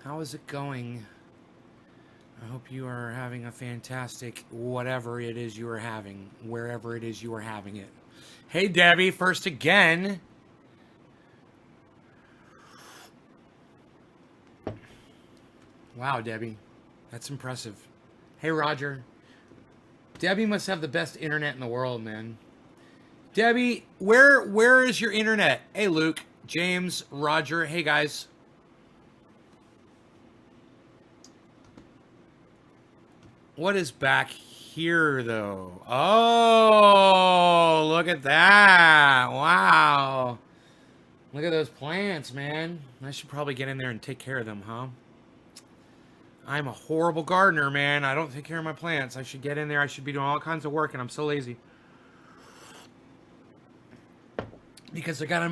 How is it going? I hope you are having a fantastic whatever it is you are having, wherever it is you are having it. Hey, Debbie, first again. Wow, Debbie. That's impressive. Hey, Roger. Debbie must have the best internet in the world, man. Debbie, where is your internet? Hey, Luke, James, Roger. Hey, guys. What is back here, though? Oh, look at that. Wow. Look at those plants, man. I should probably get in there and take care of them, huh? I'm a horrible gardener, man. I don't take care of my plants. I should get in there. I should be doing all kinds of work, and I'm so lazy. Because I got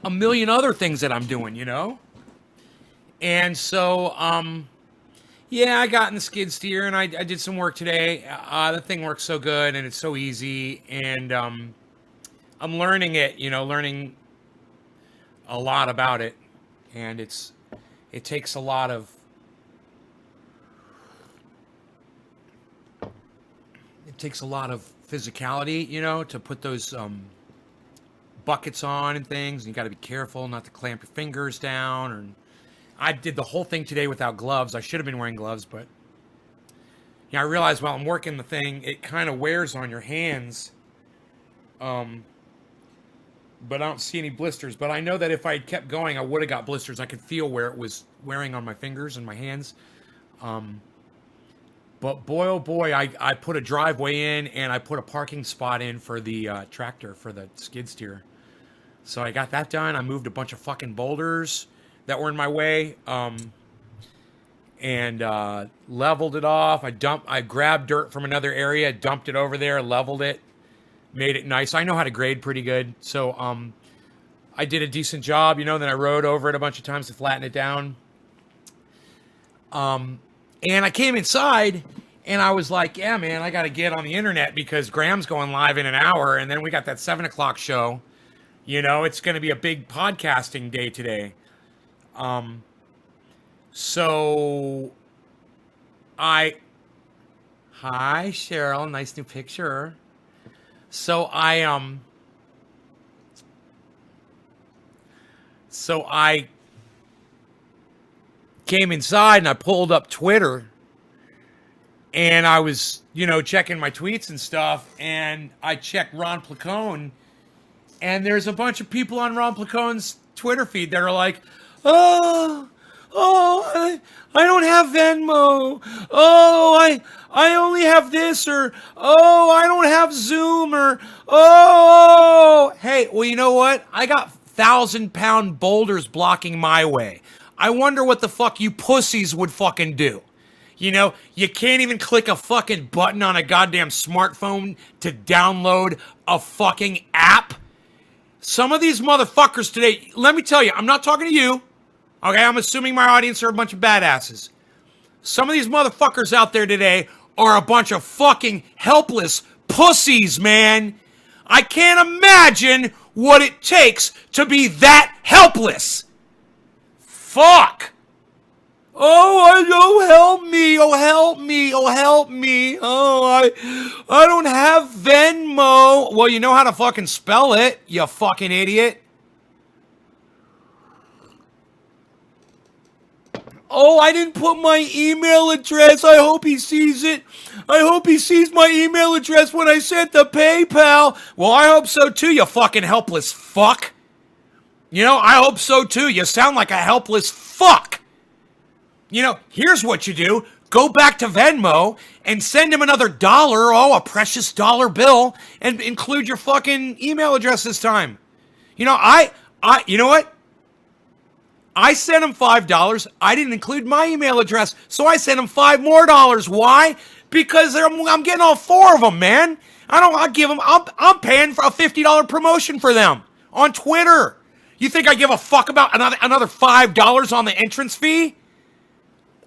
a million other things that I'm doing, you know? And so, yeah, I got in the skid steer, and I did some work today. The thing works so good, and it's so easy, and I'm learning it, you know, learning a lot about it, and it takes a lot of physicality, you know, to put those buckets on and things, and you got to be careful not to clamp your fingers down. And I did the whole thing today without gloves. I should have been wearing gloves, but yeah, I realized while I'm working the thing, it kind of wears on your hands. But I don't see any blisters. But I know that if I had kept going, I would have got blisters. I could feel where it was wearing on my fingers and my hands. But boy, oh boy, I put a driveway in, and I put a parking spot in for the tractor, for the skid steer. So I got that done. I moved a bunch of fucking boulders that were in my way, and leveled it off. I grabbed dirt from another area, dumped it over there, leveled it, made it nice. I know how to grade pretty good, so I did a decent job, you know. Then I rode over it a bunch of times to flatten it down. And I came inside, and I was like, yeah, man, I got to get on the internet because Graham's going live in an hour, and then we got that 7 o'clock show. You know, it's going to be a big podcasting day today. So hi, Cheryl, nice new picture. So I came inside and I pulled up Twitter, and I was, you know, checking my tweets and stuff, and I checked Ron Placone, and there's a bunch of people on Ron Placone's Twitter feed that are like, oh, I don't have Venmo. Oh, I only have this, or oh, I don't have Zoom, or oh, hey, well, you know what? I got 1,000-pound boulders blocking my way. I wonder what the fuck you pussies would fucking do. You know, you can't even click a fucking button on a goddamn smartphone to download a fucking app. Some of these motherfuckers today, let me tell you, I'm not talking to you. Okay, I'm assuming my audience are a bunch of badasses. Some of these motherfuckers out there today are a bunch of fucking helpless pussies, man. I can't imagine what it takes to be that helpless. Fuck. Oh, help me. Oh, help me. Oh, help me. Oh, I don't have Venmo. Well, you know how to fucking spell it, you fucking idiot. Oh, I didn't put my email address. I hope he sees it. I hope he sees my email address when I sent the PayPal. Well, I hope so too, you fucking helpless fuck. You know, I hope so too. You sound like a helpless fuck. You know, here's what you do. Go back to Venmo and send him another dollar, a precious dollar bill, and include your fucking email address this time. You know, you know what? I sent him $5. I didn't include my email address, so I sent him $5 more. Why? Because I'm getting all 4 of them, man. I'm paying for a $50 promotion for them on Twitter. You think I give a fuck about another $5 on the entrance fee?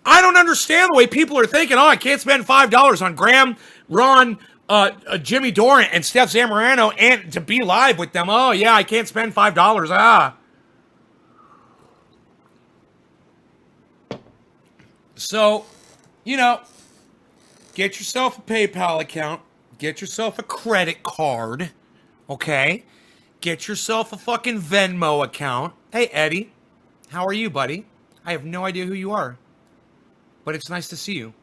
I don't understand the way people are thinking, I can't spend $5 on Graham, Ron, Jimmy Doran, and Steph Zamorano, and to be live with them. Oh, yeah, I can't spend $5. So, you know, get yourself a PayPal account. Get yourself a credit card. Okay? Get yourself a fucking Venmo account. Hey, Eddie. How are you, buddy? I have no idea who you are. But it's nice to see you.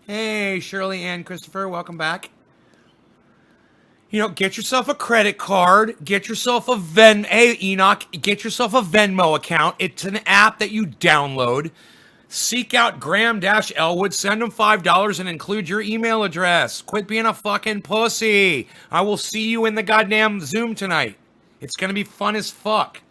Hey, Shirley and Christopher. Welcome back. You know, get yourself a credit card. Get yourself a Hey, Enoch. Get yourself a Venmo account. It's an app that you download. Seek out Graham-Elwood. Send him $5 and include your email address. Quit being a fucking pussy. I will see you in the goddamn Zoom tonight. It's going to be fun as fuck.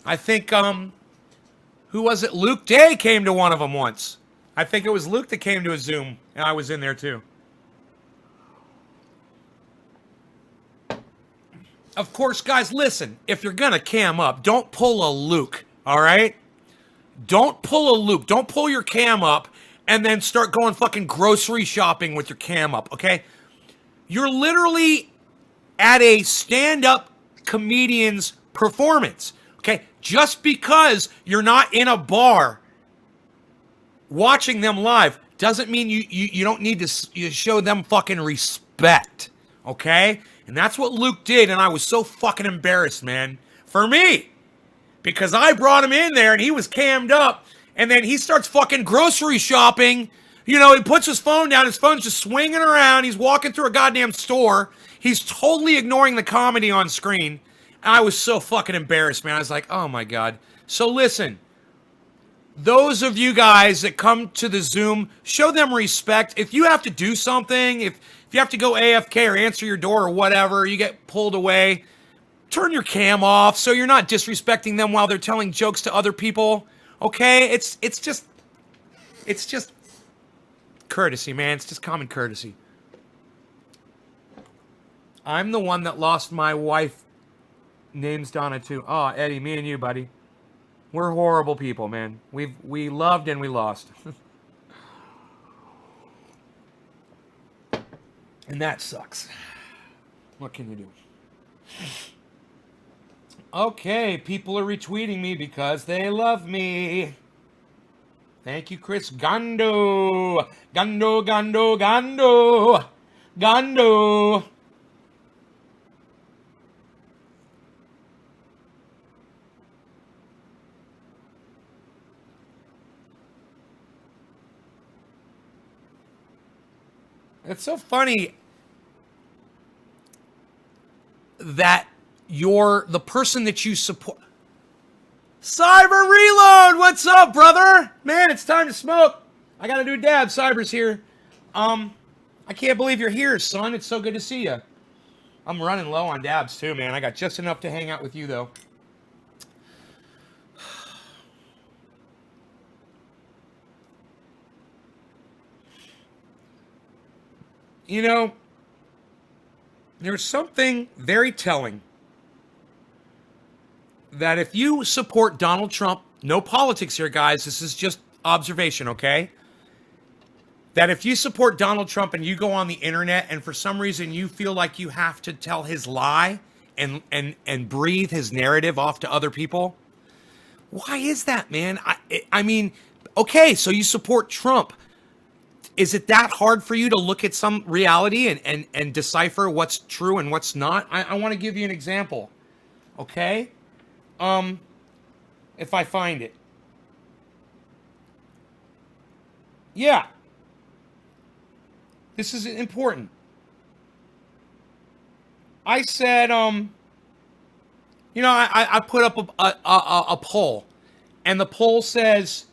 I think, who was it? Luke Day came to one of them once. I think it was Luke that came to a Zoom, and I was in there too. Of course, guys, listen, if you're going to cam up, don't pull a Luke, all right? Don't pull a Luke. Don't pull your cam up and then start going fucking grocery shopping with your cam up, okay? You're literally at a stand-up comedian's performance, okay? Just because you're not in a bar watching them live doesn't mean you don't need to show them fucking respect, okay? And that's what Luke did, and I was so fucking embarrassed, man. For me. Because I brought him in there, and he was cammed up, and then he starts fucking grocery shopping. You know, he puts his phone down, his phone's just swinging around, he's walking through a goddamn store, he's totally ignoring the comedy on screen. And I was so fucking embarrassed, man. I was like, oh my God. So listen, those of you guys that come to the Zoom, show them respect. If you have to do something, if you have to go AFK or answer your door or whatever, you get pulled away, turn your cam off so you're not disrespecting them while they're telling jokes to other people. Okay? It's just courtesy, man. It's just common courtesy. I'm the one that lost my wife. Name's Donna too. Oh, Eddie, me and you, buddy. We're horrible people, man. We loved and we lost. And that sucks. What can you do? Okay, people are retweeting me because they love me. Thank you, Chris Gondo. Gondo. It's so funny that you're the person that you support. Cyber Reload, what's up, brother? Man, it's time to smoke. I gotta do a dab. Cyber's here. I can't believe you're here, son. It's so good to see you. I'm running low on dabs too, man. I got just enough to hang out with you, though. You know, there's something very telling that if you support Donald Trump, no politics here, guys, this is just observation, okay? That if you support Donald Trump and you go on the internet and for some reason you feel like you have to tell his lie and breathe his narrative off to other people, why is that, man? I mean, okay, so you support Trump. Is it that hard for you to look at some reality and decipher what's true and what's not? I want to give you an example, okay? If I find it. Yeah. This is important. I said, you know, I put up a poll, and the poll says,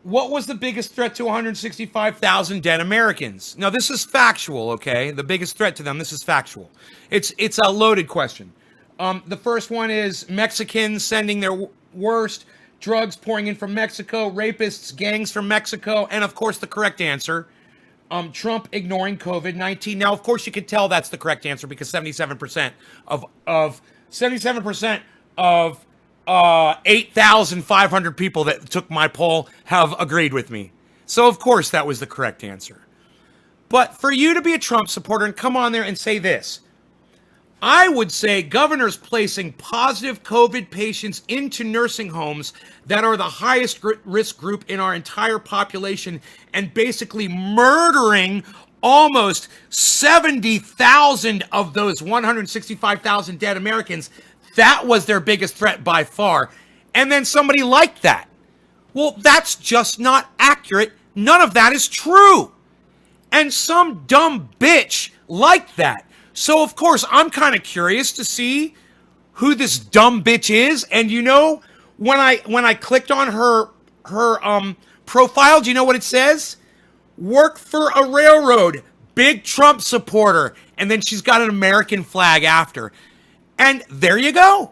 what was the biggest threat to 165,000 dead Americans? Now, this is factual, okay? The biggest threat to them, this is factual. It's a loaded question. The first one is Mexicans sending their worst, drugs pouring in from Mexico, rapists, gangs from Mexico, and of course the correct answer, Trump ignoring COVID-19. Now, of course, you can tell that's the correct answer because 77% of 8,500 people that took my poll have agreed with me. So, of course, that was the correct answer. But for you to be a Trump supporter and come on there and say this, I would say governors placing positive COVID patients into nursing homes that are the highest risk group in our entire population and basically murdering almost 70,000 of those 165,000 dead Americans. That was their biggest threat by far. And then somebody liked that. Well, that's just not accurate. None of that is true. And some dumb bitch liked that. So, of course, I'm kind of curious to see who this dumb bitch is. And you know, when I clicked on her profile, do you know what it says? Work for a railroad, big Trump supporter. And then she's got an American flag after. And there you go.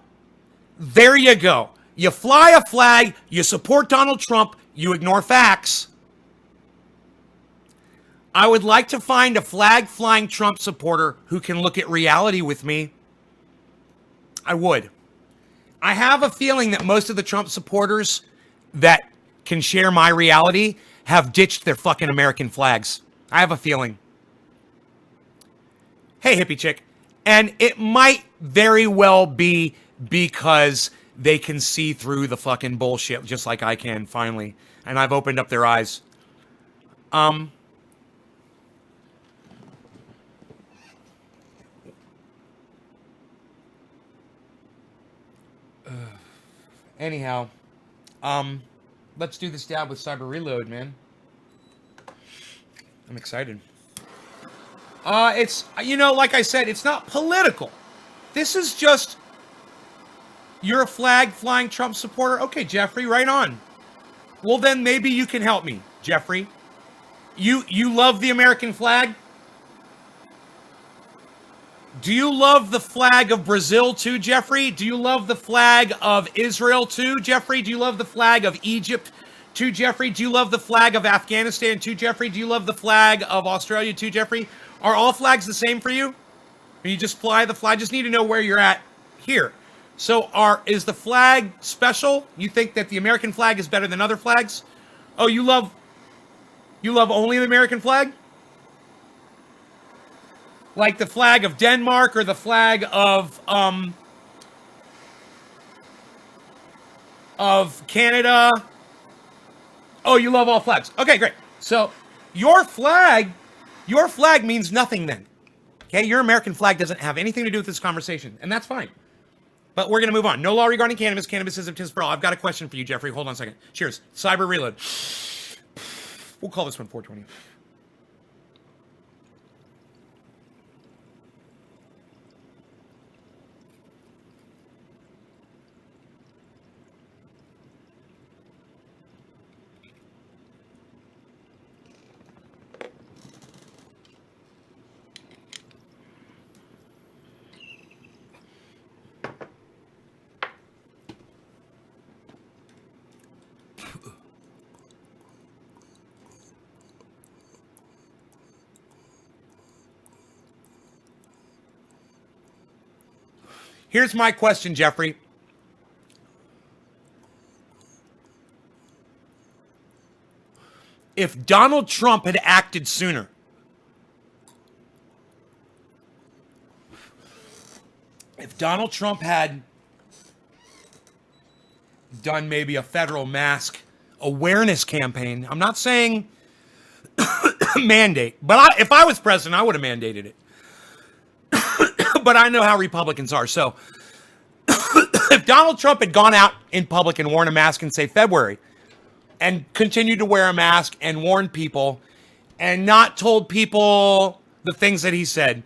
There you go. You fly a flag, you support Donald Trump, you ignore facts. I would like to find a flag-flying Trump supporter who can look at reality with me. I would. I have a feeling that most of the Trump supporters that can share my reality have ditched their fucking American flags. I have a feeling. Hey, hippie chick. And it might very well be because they can see through the fucking bullshit just like I can, finally. And I've opened up their eyes. Anyhow, let's do this dab with Cyber Reload, man. I'm excited. It's, you know, like I said, it's not political. This is just, you're a flag-flying Trump supporter? Okay, Jeffrey, right on. Well, then maybe you can help me, Jeffrey. You love the American flag? Do you love the flag of Brazil too, Jeffrey? Do you love the flag of Israel too, Jeffrey? Do you love the flag of Egypt too, Jeffrey? Do you love the flag of Afghanistan too, Jeffrey? Do you love the flag of Australia too, Jeffrey? Are all flags the same for you? Or you just fly the flag? I just need to know where you're at here. So is the flag special? You think that the American flag is better than other flags? Oh, you love only the American flag? Like the flag of Denmark or the flag of Canada? Oh, you love all flags. Okay, great. So your flag means nothing then. Okay, your American flag doesn't have anything to do with this conversation, and that's fine. But we're going to move on. No law regarding cannabis. Cannabis is a tis for all. I've got a question for you, Jeffrey. Hold on a second. Cheers. Cyber Reload. We'll call this one 420. Here's my question, Jeffrey. If Donald Trump had acted sooner, if Donald Trump had done maybe a federal mask awareness campaign, I'm not saying mandate, but if I was president, I would have mandated it. But I know how Republicans are. So if Donald Trump had gone out in public and worn a mask in, say, February, and continued to wear a mask and warn people and not told people the things that he said,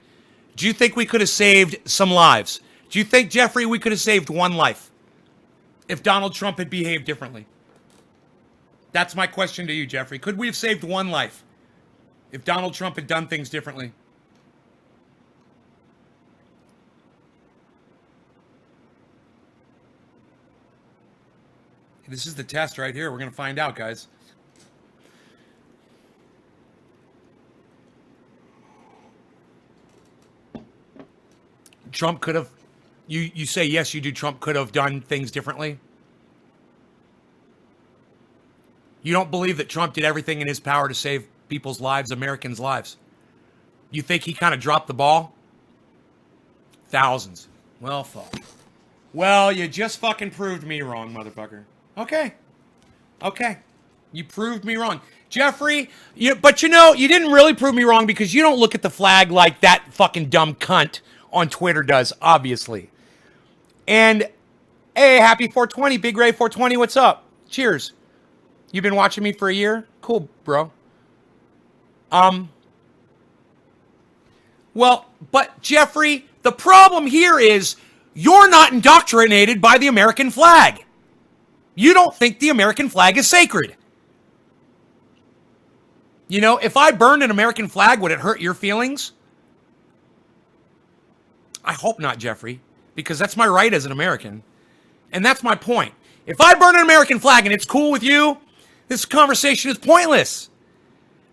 do you think we could have saved some lives? Do you think, Jeffrey, we could have saved one life if Donald Trump had behaved differently? That's my question to you, Jeffrey. Could we have saved one life if Donald Trump had done things differently? This is the test right here. We're going to find out, guys. Trump could have, you say yes, you do. Trump could have done things differently. You don't believe that Trump did everything in his power to save people's lives, Americans' lives. You think he kind of dropped the ball? Thousands. Well, fuck. Well, you just fucking proved me wrong, motherfucker. Okay. Okay. You proved me wrong. Jeffrey, but you didn't really prove me wrong because you don't look at the flag like that fucking dumb cunt on Twitter does, obviously. And, hey, happy 420, Big Ray 420, what's up? Cheers. You've been watching me for a year? Cool, bro. Well, but Jeffrey, the problem here is you're not indoctrinated by the American flag. You don't think the American flag is sacred. If I burned an American flag, would it hurt your feelings? I hope not, Jeffrey, because that's my right as an American. And that's my point. If I burn an American flag and it's cool with you, this conversation is pointless.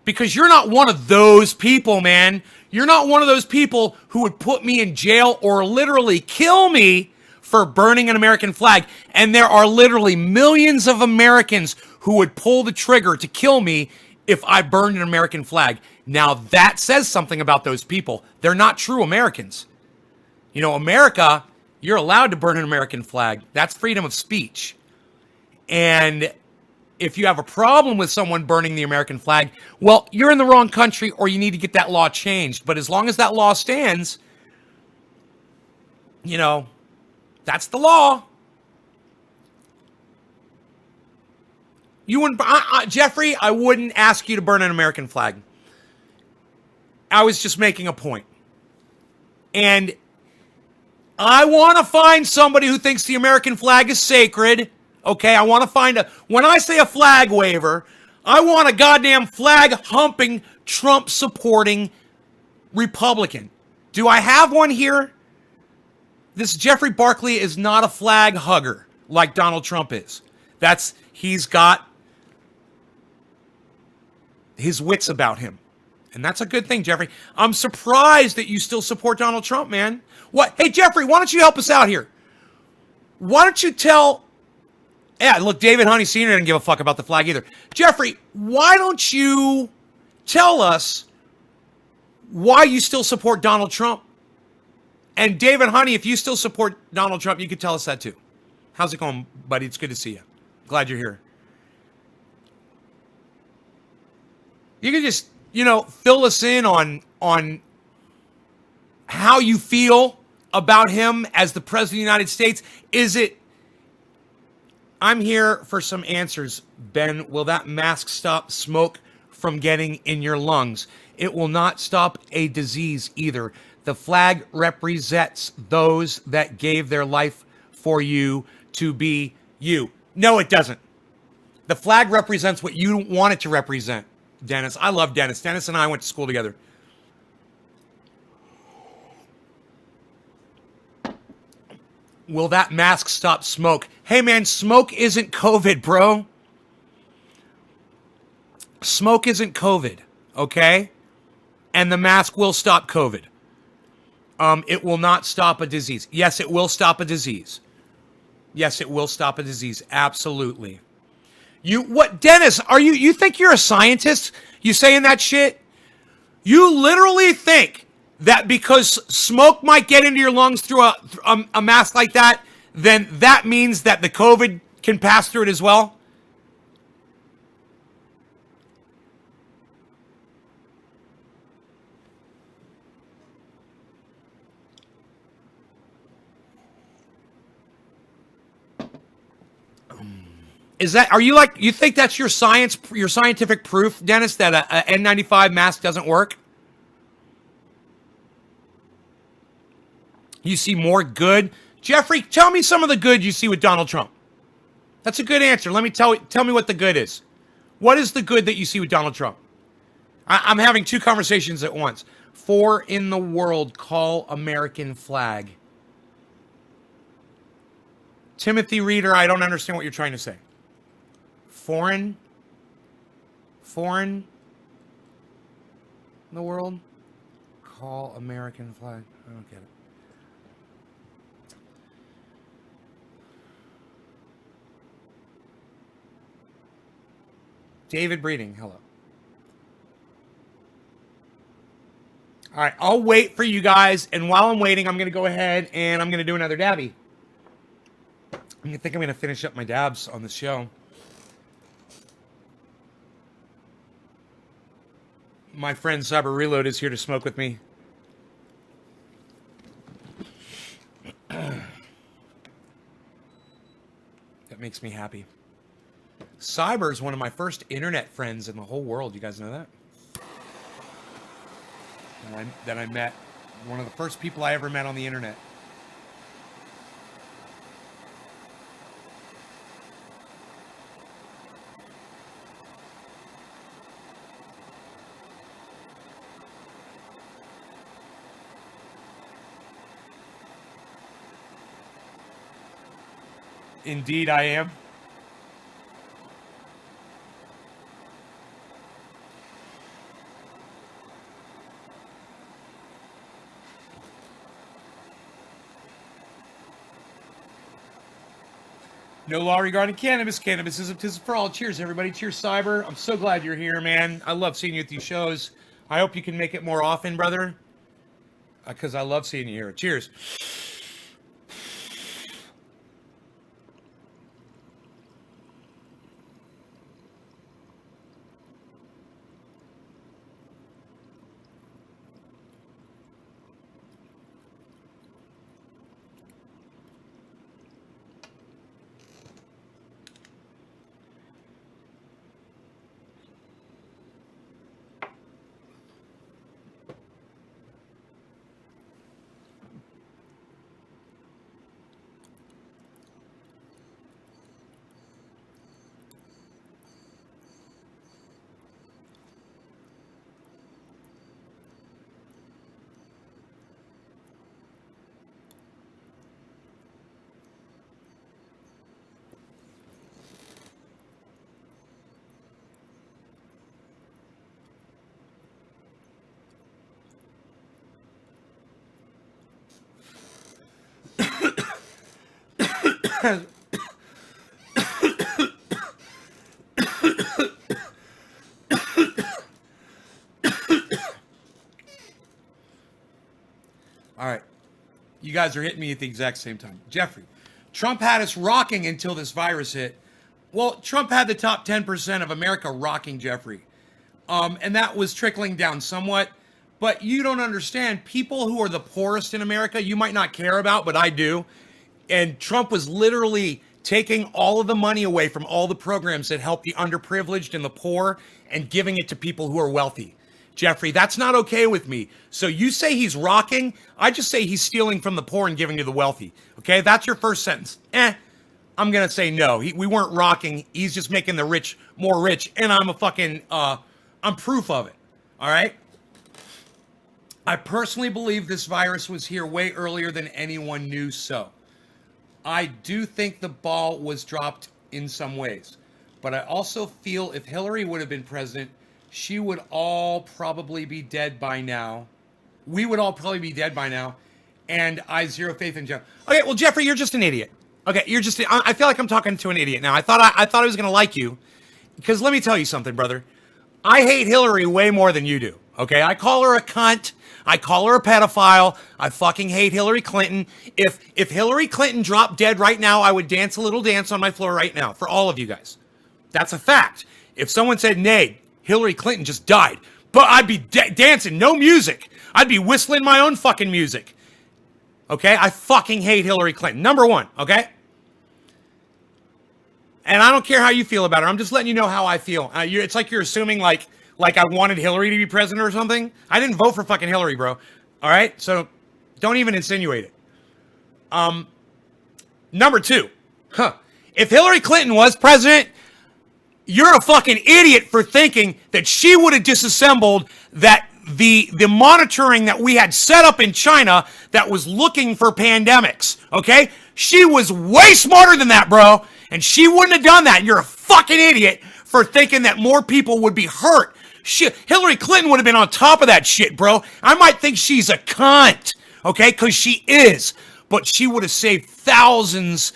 Because you're not one of those people, man. You're not one of those people who would put me in jail or literally kill me for burning an American flag. And there are literally millions of Americans who would pull the trigger to kill me if I burned an American flag. Now that says something about those people. They're not true Americans. America, you're allowed to burn an American flag. That's freedom of speech. And if you have a problem with someone burning the American flag, well, you're in the wrong country or you need to get that law changed. But as long as that law stands, that's the law. You wouldn't, Jeffrey, I wouldn't ask you to burn an American flag. I was just making a point. And I want to find somebody who thinks the American flag is sacred. Okay, I want to find when I say a flag waver, I want a goddamn flag humping, Trump supporting Republican. Do I have one here? This Jeffrey Barkley is not a flag hugger like Donald Trump is. He's got his wits about him. And that's a good thing, Jeffrey. I'm surprised that you still support Donald Trump, man. What? Hey, Jeffrey, why don't you help us out here? Why don't you tell... Yeah, look, David Honey Sr. didn't give a fuck about the flag either. Jeffrey, why don't you tell us why you still support Donald Trump? And David Honey, if you still support Donald Trump, you could tell us that too. How's it going, buddy? It's good to see you. Glad you're here. You can just, fill us in on how you feel about him as the President of the United States. I'm here for some answers, Ben. Will that mask stop smoke from getting in your lungs? It will not stop a disease either. The flag represents those that gave their life for you to be you. No, it doesn't. The flag represents what you want it to represent, Dennis. I love Dennis. Dennis and I went to school together. Will that mask stop smoke? Hey, man, smoke isn't COVID, bro. Smoke isn't COVID, okay? And the mask will stop COVID. It will not stop a disease. Yes, it will stop a disease. Yes, it will stop a disease. Absolutely. Dennis, you think you're a scientist? You saying that shit? You literally think that because smoke might get into your lungs through a mask like that, then that means that the COVID can pass through it as well? You think that's your scientific proof, Dennis, that a N95 mask doesn't work? You see more good? Jeffrey, tell me some of the good you see with Donald Trump. That's a good answer. Let me tell me what the good is. What is the good that you see with Donald Trump? I'm having two conversations at once. 4 in the world call American flag. Timothy Reader, I don't understand what you're trying to say. Foreign in the world call American flag. I don't get it. David Breeding, hello. All right, I'll wait for you guys, and while I'm waiting, I'm going to go ahead and I'm going to do another dabby. I think I'm going to finish up my dabs on the show. My friend Cyber Reload is here to smoke with me. That makes me happy. Cyber is one of my first internet friends in the whole world. You guys know that? That I met. One of the first people I ever met on the internet. Indeed, I am. No law regarding cannabis. Cannabis is for all. Cheers, everybody. Cheers, Cyber. I'm so glad you're here, man. I love seeing you at these shows. I hope you can make it more often, brother. Because I love seeing you here. Cheers. All right. You guys are hitting me at the exact same time. Jeffrey, Trump had us rocking until this virus hit. Well, Trump had the top 10% of America rocking, Jeffrey. And that was trickling down somewhat. But you don't understand. People who are the poorest in America, you might not care about, but I do. And Trump was literally taking all of the money away from all the programs that help the underprivileged and the poor and giving it to people who are wealthy. Jeffrey, that's not okay with me. So you say he's rocking. I just say he's stealing from the poor and giving to the wealthy. Okay, that's your first sentence. I'm going to say no. We weren't rocking. He's just making the rich more rich. And I'm I'm proof of it. All right? I personally believe this virus was here way earlier than anyone knew so. I do think the ball was dropped in some ways. But I also feel if Hillary would have been president, she would all probably be dead by now. We would all probably be dead by now. And I zero faith in Jeff. Okay, well, Jeffrey, you're just an idiot. Okay, I feel like I'm talking to an idiot now. I thought I was going to like you. Because let me tell you something, brother. I hate Hillary way more than you do. Okay, I call her a cunt. I call her a pedophile. I fucking hate Hillary Clinton. If Hillary Clinton dropped dead right now, I would dance a little dance on my floor right now for all of you guys. That's a fact. If someone said, nay, Hillary Clinton just died, but I'd be dancing, no music. I'd be whistling my own fucking music. Okay? I fucking hate Hillary Clinton. Number one, okay? And I don't care how you feel about her. I'm just letting you know how I feel. It's like you're assuming like I wanted Hillary to be president or something. I didn't vote for fucking Hillary, bro. All right? So don't even insinuate it. Number two, if Hillary Clinton was president, you're a fucking idiot for thinking that she would have disassembled that the monitoring that we had set up in China that was looking for pandemics, okay? She was way smarter than that, bro. And she wouldn't have done that. And you're a fucking idiot for thinking that more people would be hurt. Hillary Clinton would have been on top of that shit, bro. I might think she's a cunt, okay? Because she is. But she would have saved thousands,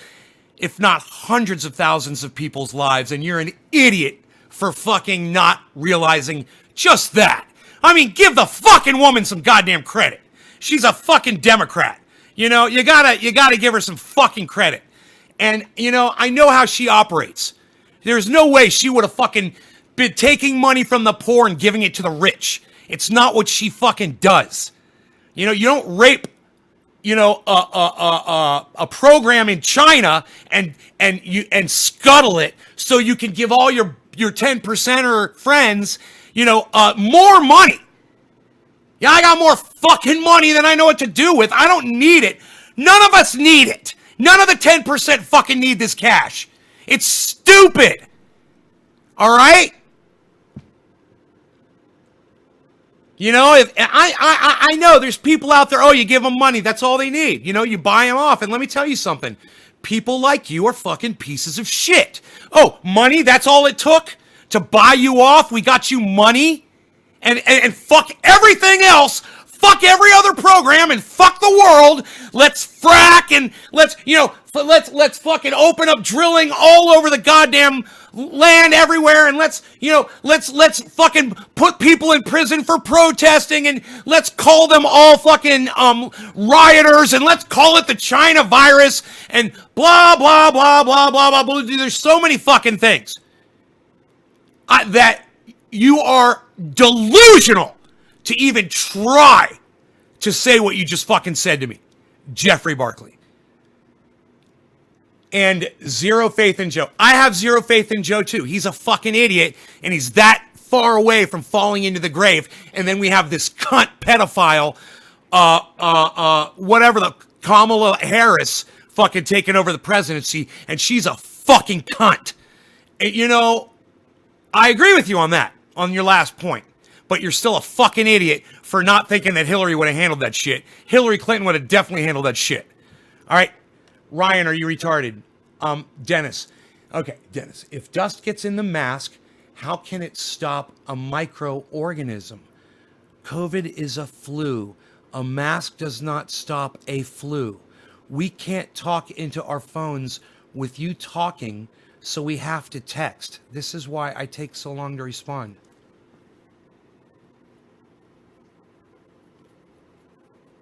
if not hundreds of thousands of people's lives. And you're an idiot for fucking not realizing just that. I mean, give the fucking woman some goddamn credit. She's a fucking Democrat. You know, you gotta give her some fucking credit. And, you know, I know how she operates. There's no way she would have fucking been taking money from the poor and giving it to the rich. It's not what she fucking does. You know, you don't rape, you know, a program in China and scuttle it so you can give all your 10%er friends, you know, more money. Yeah, I got more fucking money than I know what to do with. I don't need it. None of us need it. None of the 10% fucking need this cash. It's stupid. All right? You know, if I know there's people out there, oh, you give them money, that's all they need. You know, you buy them off. And let me tell you something. People like you are fucking pieces of shit. Oh, money, that's all it took to buy you off? We got you money? And fuck everything else, fuck every other program, and fuck the world. Let's frack and let's fucking open up drilling all over the goddamn land everywhere, and let's fucking put people in prison for protesting, and let's call them all fucking rioters, and let's call it the China virus, and blah blah blah blah blah blah blah. There's so many fucking things that you are delusional to even try to say what you just fucking said to me, Jeffrey Barkley. And zero faith in Joe. I have zero faith in Joe too. He's a fucking idiot, and he's that far away from falling into the grave. And then we have this cunt pedophile, whatever, the Kamala Harris fucking taking over the presidency, and she's a fucking cunt. And, you know, I agree with you on that, on your last point. But you're still a fucking idiot for not thinking that Hillary would have handled that shit. Hillary Clinton would have definitely handled that shit. All right. Ryan, are you retarded? Dennis. Okay, Dennis. If dust gets in the mask, how can it stop a microorganism? COVID is a flu. A mask does not stop a flu. We can't talk into our phones with you talking, so we have to text. This is why I take so long to respond.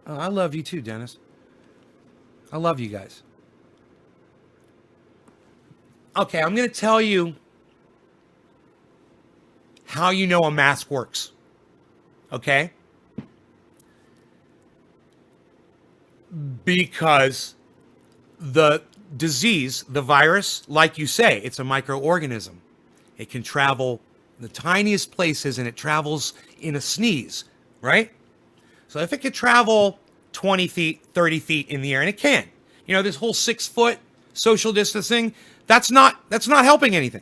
I love you too, Dennis. I love you guys. Okay, I'm going to tell you how you know a mask works. Okay? Because the disease, the virus, like you say, it's a microorganism. It can travel the tiniest places, and it travels in a sneeze, right? So if it could travel 20 feet, 30 feet in the air, and it can, you know, this whole 6 foot social distancing, that's not helping anything.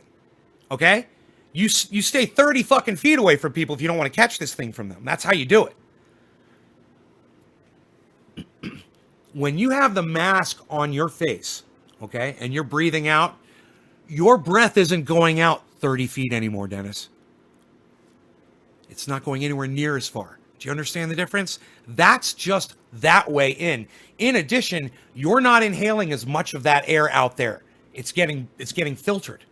Okay? You stay 30 fucking feet away from people if you don't want to catch this thing from them. That's how you do it. When you have the mask on your face, okay, and you're breathing out, your breath isn't going out 30 feet anymore, Dennis. It's not going anywhere near as far. Do you understand the difference? That's just that way in. In addition, you're not inhaling as much of that air out there. It's getting filtered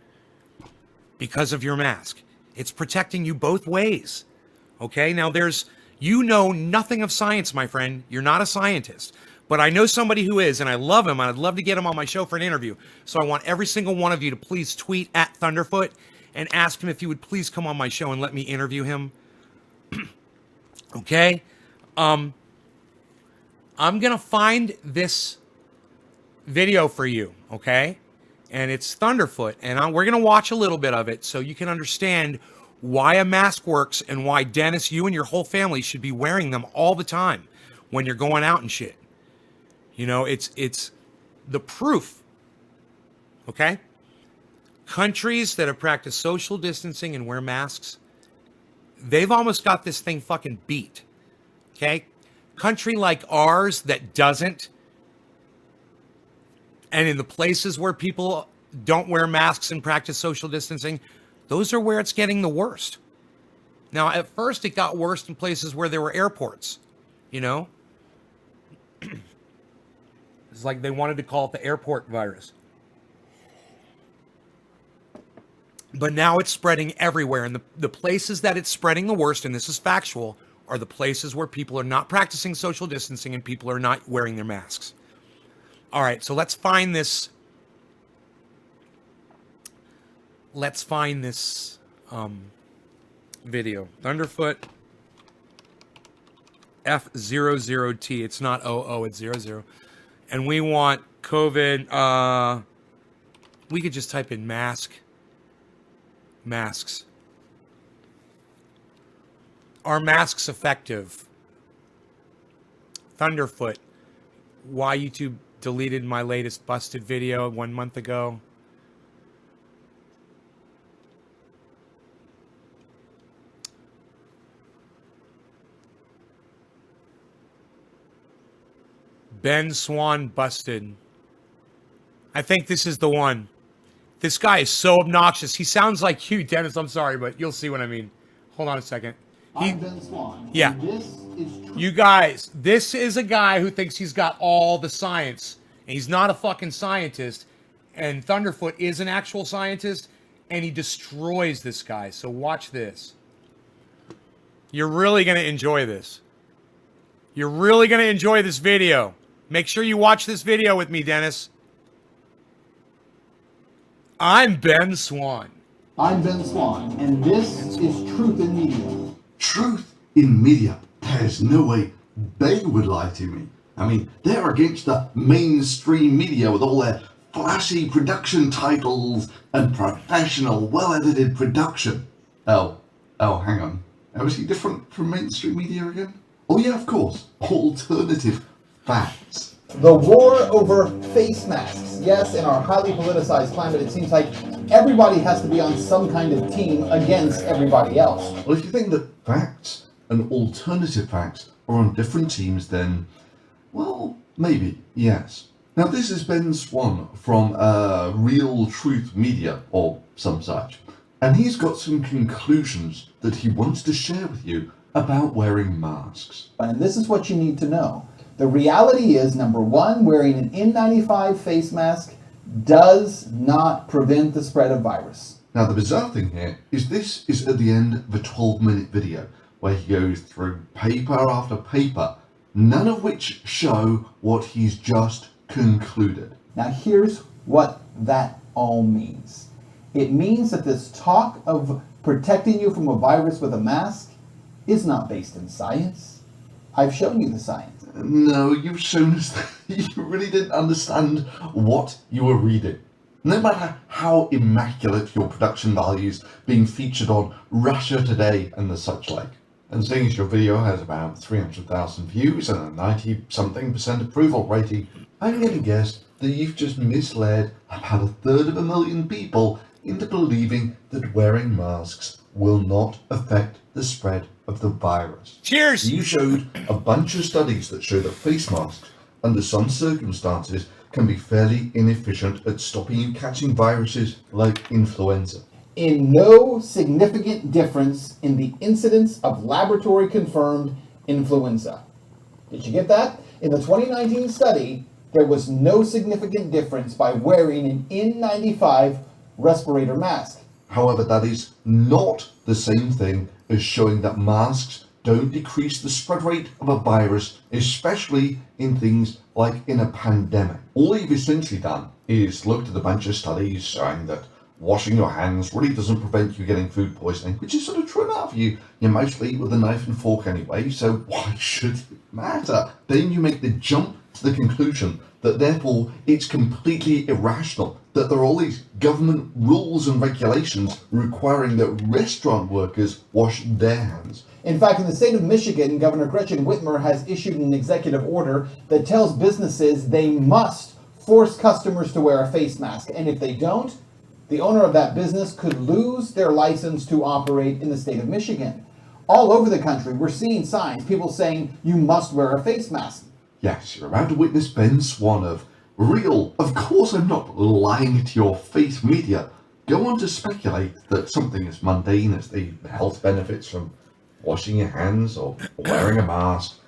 because of your mask. It's protecting you both ways. Okay? Now you know nothing of science, my friend. You're not a scientist. But I know somebody who is, and I love him, and I'd love to get him on my show for an interview. So I want every single one of you to please tweet at Thunderfoot and ask him if he would please come on my show and let me interview him. Okay? I'm going to find this video for you, okay? And it's Thunderfoot, and we're going to watch a little bit of it so you can understand why a mask works and why, Dennis, you and your whole family should be wearing them all the time when you're going out and shit. You know, it's the proof, okay? Countries that have practiced social distancing and wear masks, they've almost got this thing fucking beat, okay? Country like ours that doesn't, and in the places where people don't wear masks and practice social distancing, those are where it's getting the worst. Now, at first, it got worse in places where there were airports, you know? It's like they wanted to call it the airport virus. But now it's spreading everywhere. And the places that it's spreading the worst, and this is factual, are the places where people are not practicing social distancing and people are not wearing their masks. All right, so let's find this. Let's find this video. Thunderfoot F00T. It's not 00, it's 00. And we want COVID. We could just type in masks. Are masks effective? Thunderfoot. Why YouTube deleted my latest busted video 1 month ago. Ben Swan busted. I think this is the one. This guy is so obnoxious. He sounds like you, Dennis. I'm sorry, but you'll see what I mean. Hold on a second. I'm Ben Swan. Yeah. This is true. You guys, this is a guy who thinks he's got all the science. And he's not a fucking scientist. And Thunderfoot is an actual scientist. And he destroys this guy. So watch this. You're really going to enjoy this. You're really going to enjoy this video. Make sure you watch this video with me, Dennis. I'm Ben Swan. I'm Ben Swan, and this is Truth in Media. Truth in media. There's no way they would lie to me. I mean, they're against the mainstream media with all their flashy production titles and professional, well-edited production. Oh, hang on. How is he different from mainstream media again? Oh yeah, of course. Alternative facts. The war over face masks. Yes, in our highly politicized climate, it seems like everybody has to be on some kind of team against everybody else. Well, if you think that facts and alternative facts are on different teams, then, well, maybe, yes. Now, this is Ben Swan from Real Truth Media, or some such, and he's got some conclusions that he wants to share with you about wearing masks. And this is what you need to know. The reality is, number one, wearing an N95 face mask does not prevent the spread of virus. Now, the bizarre thing here is this is at the end of a 12-minute video where he goes through paper after paper, none of which show what he's just concluded. Now, here's what that all means. It means that this talk of protecting you from a virus with a mask is not based in science. I've shown you the science. No, you've shown us that you really didn't understand what you were reading. No matter how immaculate your production values being featured on Russia Today and the such like. And seeing as your video has about 300,000 views and a 90-something% approval rating, I'm going to guess that you've just misled about 1/3 of a million people into believing that wearing masks will not affect the spread of the virus. Cheers! You showed a bunch of studies that show that face masks, under some circumstances, can be fairly inefficient at stopping you catching viruses like influenza. In no significant difference in the incidence of laboratory-confirmed influenza. Did you get that? In the 2019 study, there was no significant difference by wearing an N95 respirator mask. However, that is not the same thing as showing that masks don't decrease the spread rate of a virus, especially in things like in a pandemic. All you've essentially done is looked at a bunch of studies showing that washing your hands really doesn't prevent you getting food poisoning, which is sort of true enough. You mostly eat with a knife and fork anyway, so why should it matter? Then you make the jump to the conclusion that therefore it's completely irrational that there are all these government rules and regulations requiring that restaurant workers wash their hands. In fact, in the state of Michigan, Governor Gretchen Whitmer has issued an executive order that tells businesses they must force customers to wear a face mask, and if they don't, the owner of that business could lose their license to operate in the state of Michigan. All over the country, we're seeing signs, people saying you must wear a face mask. Yes, you're about to witness Ben Swan of Real. Of course I'm not lying to your face media. Go on to speculate that something as mundane as the health benefits from washing your hands or wearing a mask.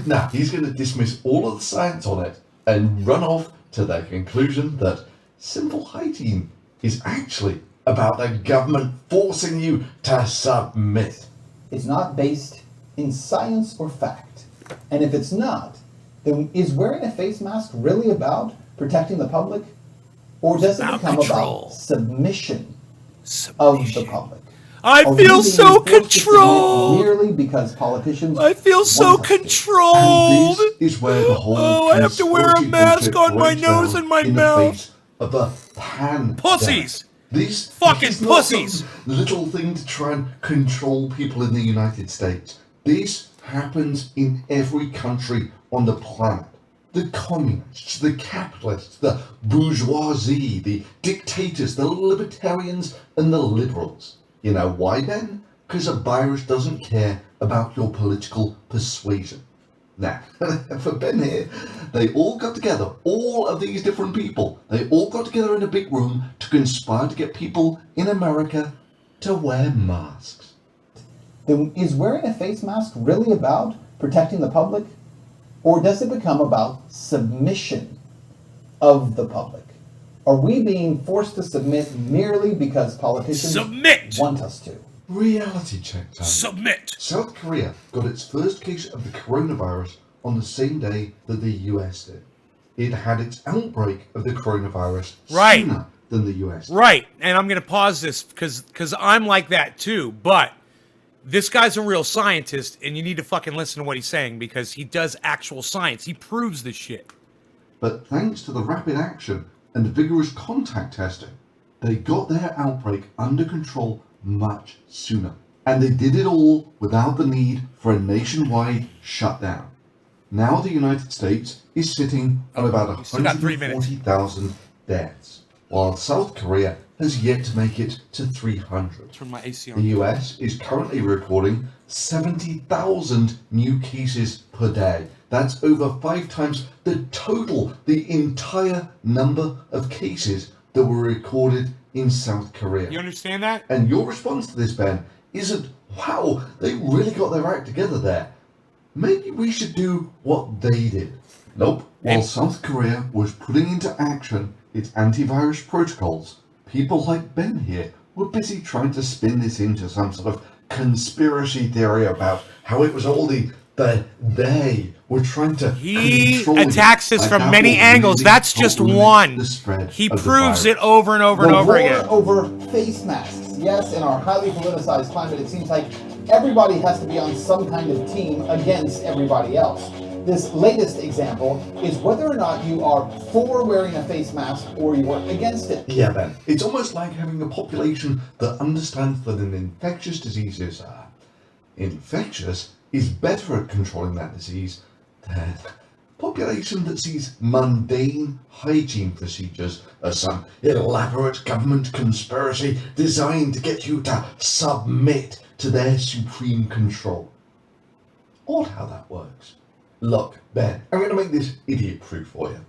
Now, he's going to dismiss all of the science on it and run off to the conclusion that simple hygiene is actually about the government forcing you to submit. It's not based in science or fact. And if it's not, then is wearing a face mask really about protecting the public? Or does it About become control. about submission of the public? I Are we feel being so forced to submit controlled. merely because politicians I feel so want us to? controlled. And this is where the whole Oh, I have to wear a conspiracy mask bullshit on my breaks nose down and my in mouth. the face of a pandemic. Pussies. These Fucking this is not pussies. some little thing to try and control people in the United States. This happens in every country on the planet. The communists, the capitalists, the bourgeoisie, the dictators, the libertarians, and the liberals. You know why then? Because a virus doesn't care about your political persuasion. Now, for Ben here, they all got together, all of these different people, they all got together in a big room to conspire to get people in America to wear masks. Then is wearing a face mask really about protecting the public? Or does it become about submission of the public? Are we being forced to submit merely because politicians Submit. want us to? Reality check time. Submit. South Korea got its first case of the coronavirus on the same day that the US did. It had its outbreak of the coronavirus Right. sooner than the US. Right, and I'm going to pause this because I'm like that too, but this guy's a real scientist, and you need to fucking listen to what he's saying because he does actual science. He proves this shit. But thanks to the rapid action and vigorous contact testing, they got their outbreak under control much sooner. And they did it all without the need for a nationwide shutdown. Now the United States is sitting on about we still got 3 minutes. 140,000 deaths, while South Korea has yet to make it to 300. Turn my AC The on. US is currently recording 70,000 new cases per day. That's over 5 times the entire number of cases that were recorded in South Korea. You understand that? And your response to this, Ben, isn't, wow, they really got their act together there. Maybe we should do what they did. Nope. While South Korea was putting into action its antivirus protocols, people like Ben here were busy trying to spin this into some sort of conspiracy theory about how it was all they were trying to He control you, attacks this like from Apple many angles. really That's helped just limit one. the spread He of the proves virus. it over and over and The over war again. over face masks. Yes, in our highly politicized climate, it seems like everybody has to be on some kind of team against everybody else. This latest example is whether or not you are for wearing a face mask or you are against it. Yeah, Ben. It's almost like having a population that understands that an infectious disease is infectious is better at controlling that disease than a population that sees mundane hygiene procedures as some elaborate government conspiracy designed to get you to submit to their supreme control. Odd how that works. Look, Ben, I'm going to make this idiot proof for you.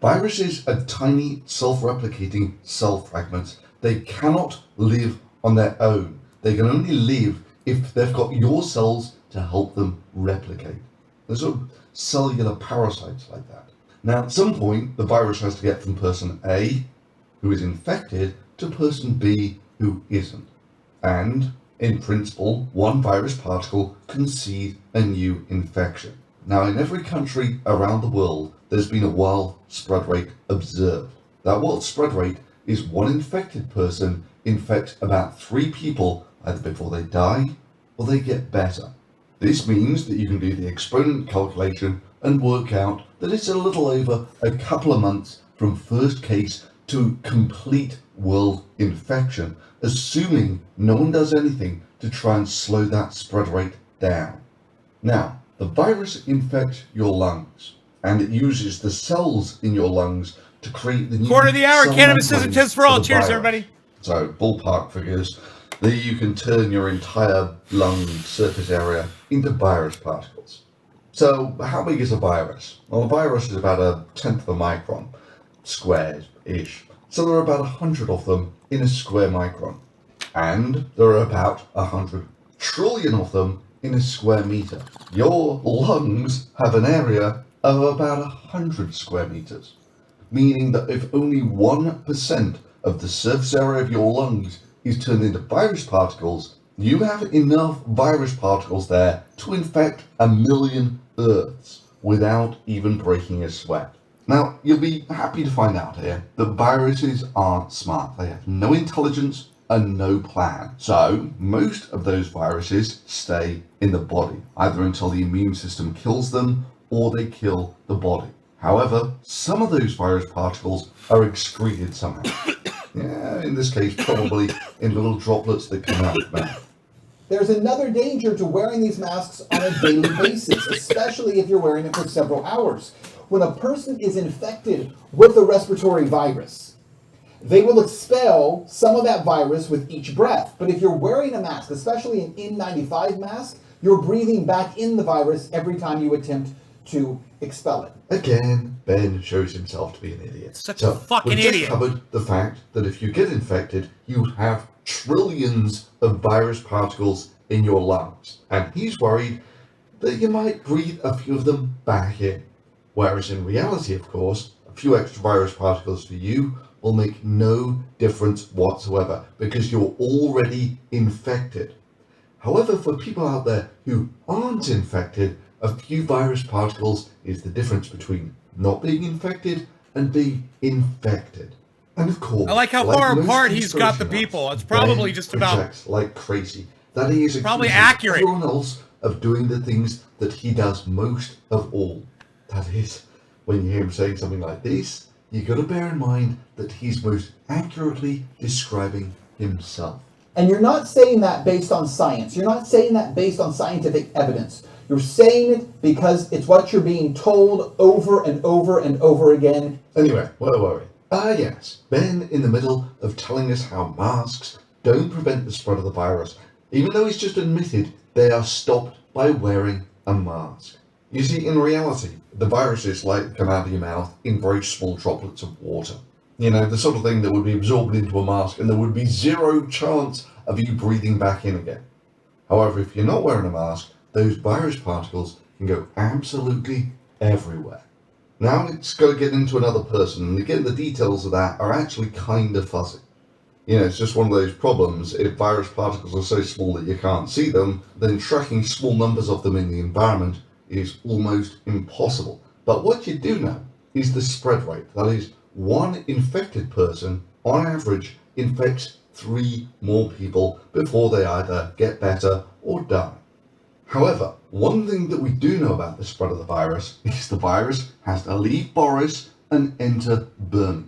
Viruses are tiny, self-replicating cell fragments. They cannot live on their own. They can only live if they've got your cells to help them replicate. They're sort of cellular parasites like that. Now, at some point, the virus has to get from person A, who is infected, to person B, who isn't. And, in principle, one virus particle can seed a new infection. Now, in every country around the world, there's been a wild spread rate observed. That wild spread rate is one infected person infects about 3 people either before they die or they get better. This means that you can do the exponent calculation and work out that it's a little over a couple of months from first case to complete world infection, assuming no one does anything to try and slow that spread rate down. Now, the virus infects your lungs, and it uses the cells in your lungs to create the new Quarter of the hour, cell cannabis isn't membranes test for all. the Cheers, virus. everybody. So, ballpark figures, that you can turn your entire lung surface area into virus particles. So, how big is a virus? Well, a virus is about 1/10 of a micron, squared-ish. So there are about 100 of them in a square micron. And there are about 100 trillion of them in a square meter. Your lungs have an area of about 100 square meters, meaning that if only 1% of the surface area of your lungs is turned into virus particles, you have enough virus particles there to infect 1 million Earths without even breaking a sweat. Now, you'll be happy to find out here that viruses aren't smart. They have no intelligence and no plan. So, most of those viruses stay in the body, either until the immune system kills them or they kill the body. However, some of those virus particles are excreted somehow. Yeah, in this case, probably in little droplets that come out of the mouth. There's another danger to wearing these masks on a daily basis, especially if you're wearing it for several hours. When a person is infected with the respiratory virus, they will expel some of that virus with each breath. But if you're wearing a mask, especially an N95 mask, you're breathing back in the virus every time you attempt to expel it. Again, Ben shows himself to be an idiot. Such a fucking we've idiot. just covered the fact that if you get infected, you have trillions of virus particles in your lungs. And he's worried that you might breathe a few of them back in. Whereas in reality, of course, a few extra virus particles for you will make no difference whatsoever because you're already infected. However, for people out there who aren't infected, a few virus particles is the difference between not being infected and being infected. And of course, I like how far most apart he's got the conspiracy people. nuts, It's probably Ben just about projects like crazy that he is probably accusing accurate. everyone else of doing the things that he does most of all. That is, when you hear him saying something like this, you got to bear in mind that he's most accurately describing himself. And you're not saying that based on science. You're not saying that based on scientific evidence. You're saying it because it's what you're being told over and over and over again. Anyway, where were we? Yes, Ben in the middle of telling us how masks don't prevent the spread of the virus, even though he's just admitted they are stopped by wearing a mask. You see, in reality, the viruses like to come out of your mouth in very small droplets of water. You know, the sort of thing that would be absorbed into a mask and there would be zero chance of you breathing back in again. However, if you're not wearing a mask, those virus particles can go absolutely everywhere. Now it's got to get into another person, and again, the details of that are actually kind of fuzzy. You know, it's just one of those problems. If virus particles are so small that you can't see them, then tracking small numbers of them in the environment is almost impossible. But what you do know is the spread rate. That is, one infected person, on average, infects 3 more people before they either get better or die. However, one thing that we do know about the spread of the virus is the virus has to leave Boris and enter Bernie.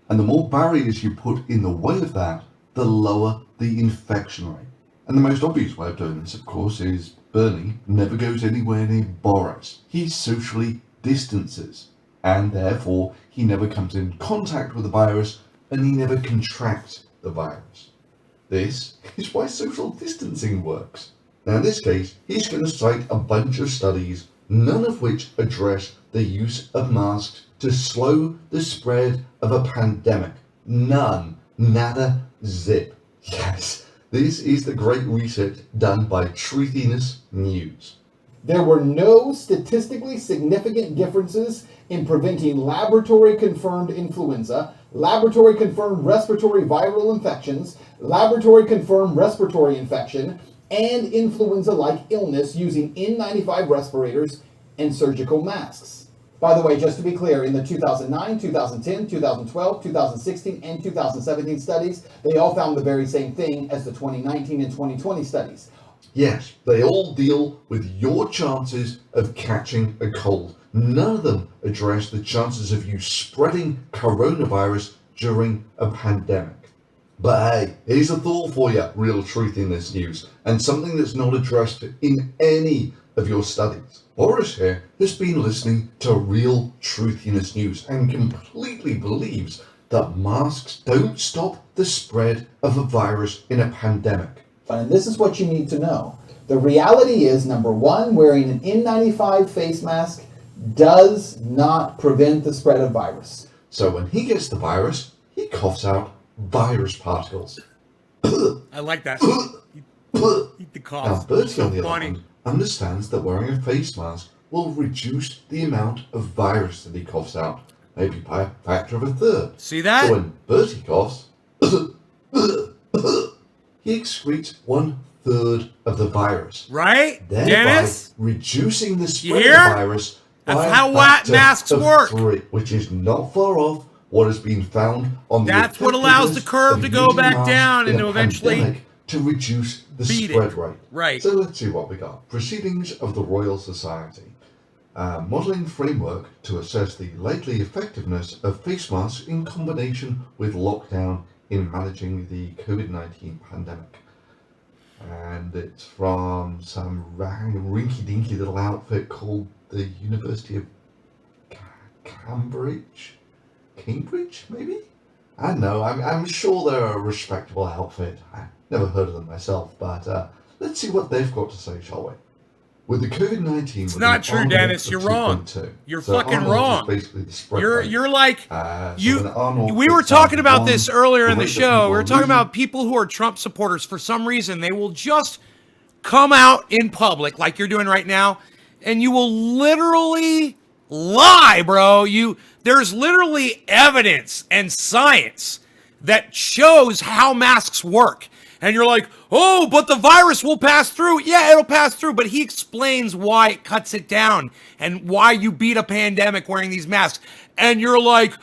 And the more barriers you put in the way of that, the lower the infection rate. And the most obvious way of doing this, of course, is Bernie never goes anywhere near Boris. He socially distances, and therefore he never comes in contact with the virus and he never contracts the virus. This is why social distancing works. Now in this case, he's going to cite a bunch of studies, none of which address the use of masks to slow the spread of a pandemic. None. Nada. Zip. Yes, this is the Great Reset done by Truthiness News. There were no statistically significant differences in preventing laboratory-confirmed influenza, laboratory-confirmed respiratory viral infections, laboratory-confirmed respiratory infection, and influenza-like illness using N95 respirators and surgical masks. By the way, just to be clear, in the 2009, 2010, 2012, 2016, and 2017 studies, they all found the very same thing as the 2019 and 2020 studies. Yes, they all deal with your chances of catching a cold. None of them address the chances of you spreading coronavirus during a pandemic. But hey, here's a thought for you, real truth in this news, and something that's not addressed in any of your studies. Boris here has been listening to real truth in this news and completely believes that masks don't stop the spread of a virus in a pandemic. And this is what you need to know. The reality is, number one, wearing an N95 face mask does not prevent the spread of virus. So when he gets the virus, he coughs out virus particles. I like that. Eat the Now, cough. Bertie, So on the other funny. hand, understands that wearing a face mask will reduce the amount of virus that he coughs out, maybe by a factor of 1/3. See that? So when Bertie coughs, he excretes 1/3 of the virus. Right? Thereby Dennis? reducing the You spread of hear? the virus That's by how a white factor masks of work. 3, which is not far off what has been found on That's the what allows the effectiveness curve of to go using back masks down in and a to eventually pandemic to reduce the beat spread it. rate. Right. So let's see what we got. Proceedings of the Royal Society. Modelling framework to assess the likely effectiveness of face masks in combination with lockdown in managing the COVID-19 pandemic. And it's from some rinky-dinky little outfit called the University of Cambridge, maybe? I don't know. I'm sure they're a respectable outfit. I've never heard of them myself, but let's see what they've got to say, shall we? With the COVID-19, It's not true, Dennis. You're wrong. You're fucking wrong. Basically the spread You're rate. you're like So when Arnold we were puts out talking about one, this earlier in the rate that show. people We were are talking losing- about people who are Trump supporters. For some reason, they will just come out in public like you're doing right now, and you will literally lie, bro. There's literally evidence and science that shows how masks work. And you're like, oh, but the virus will pass through. Yeah, it'll pass through. But he explains why it cuts it down and why you beat a pandemic wearing these masks. And you're like,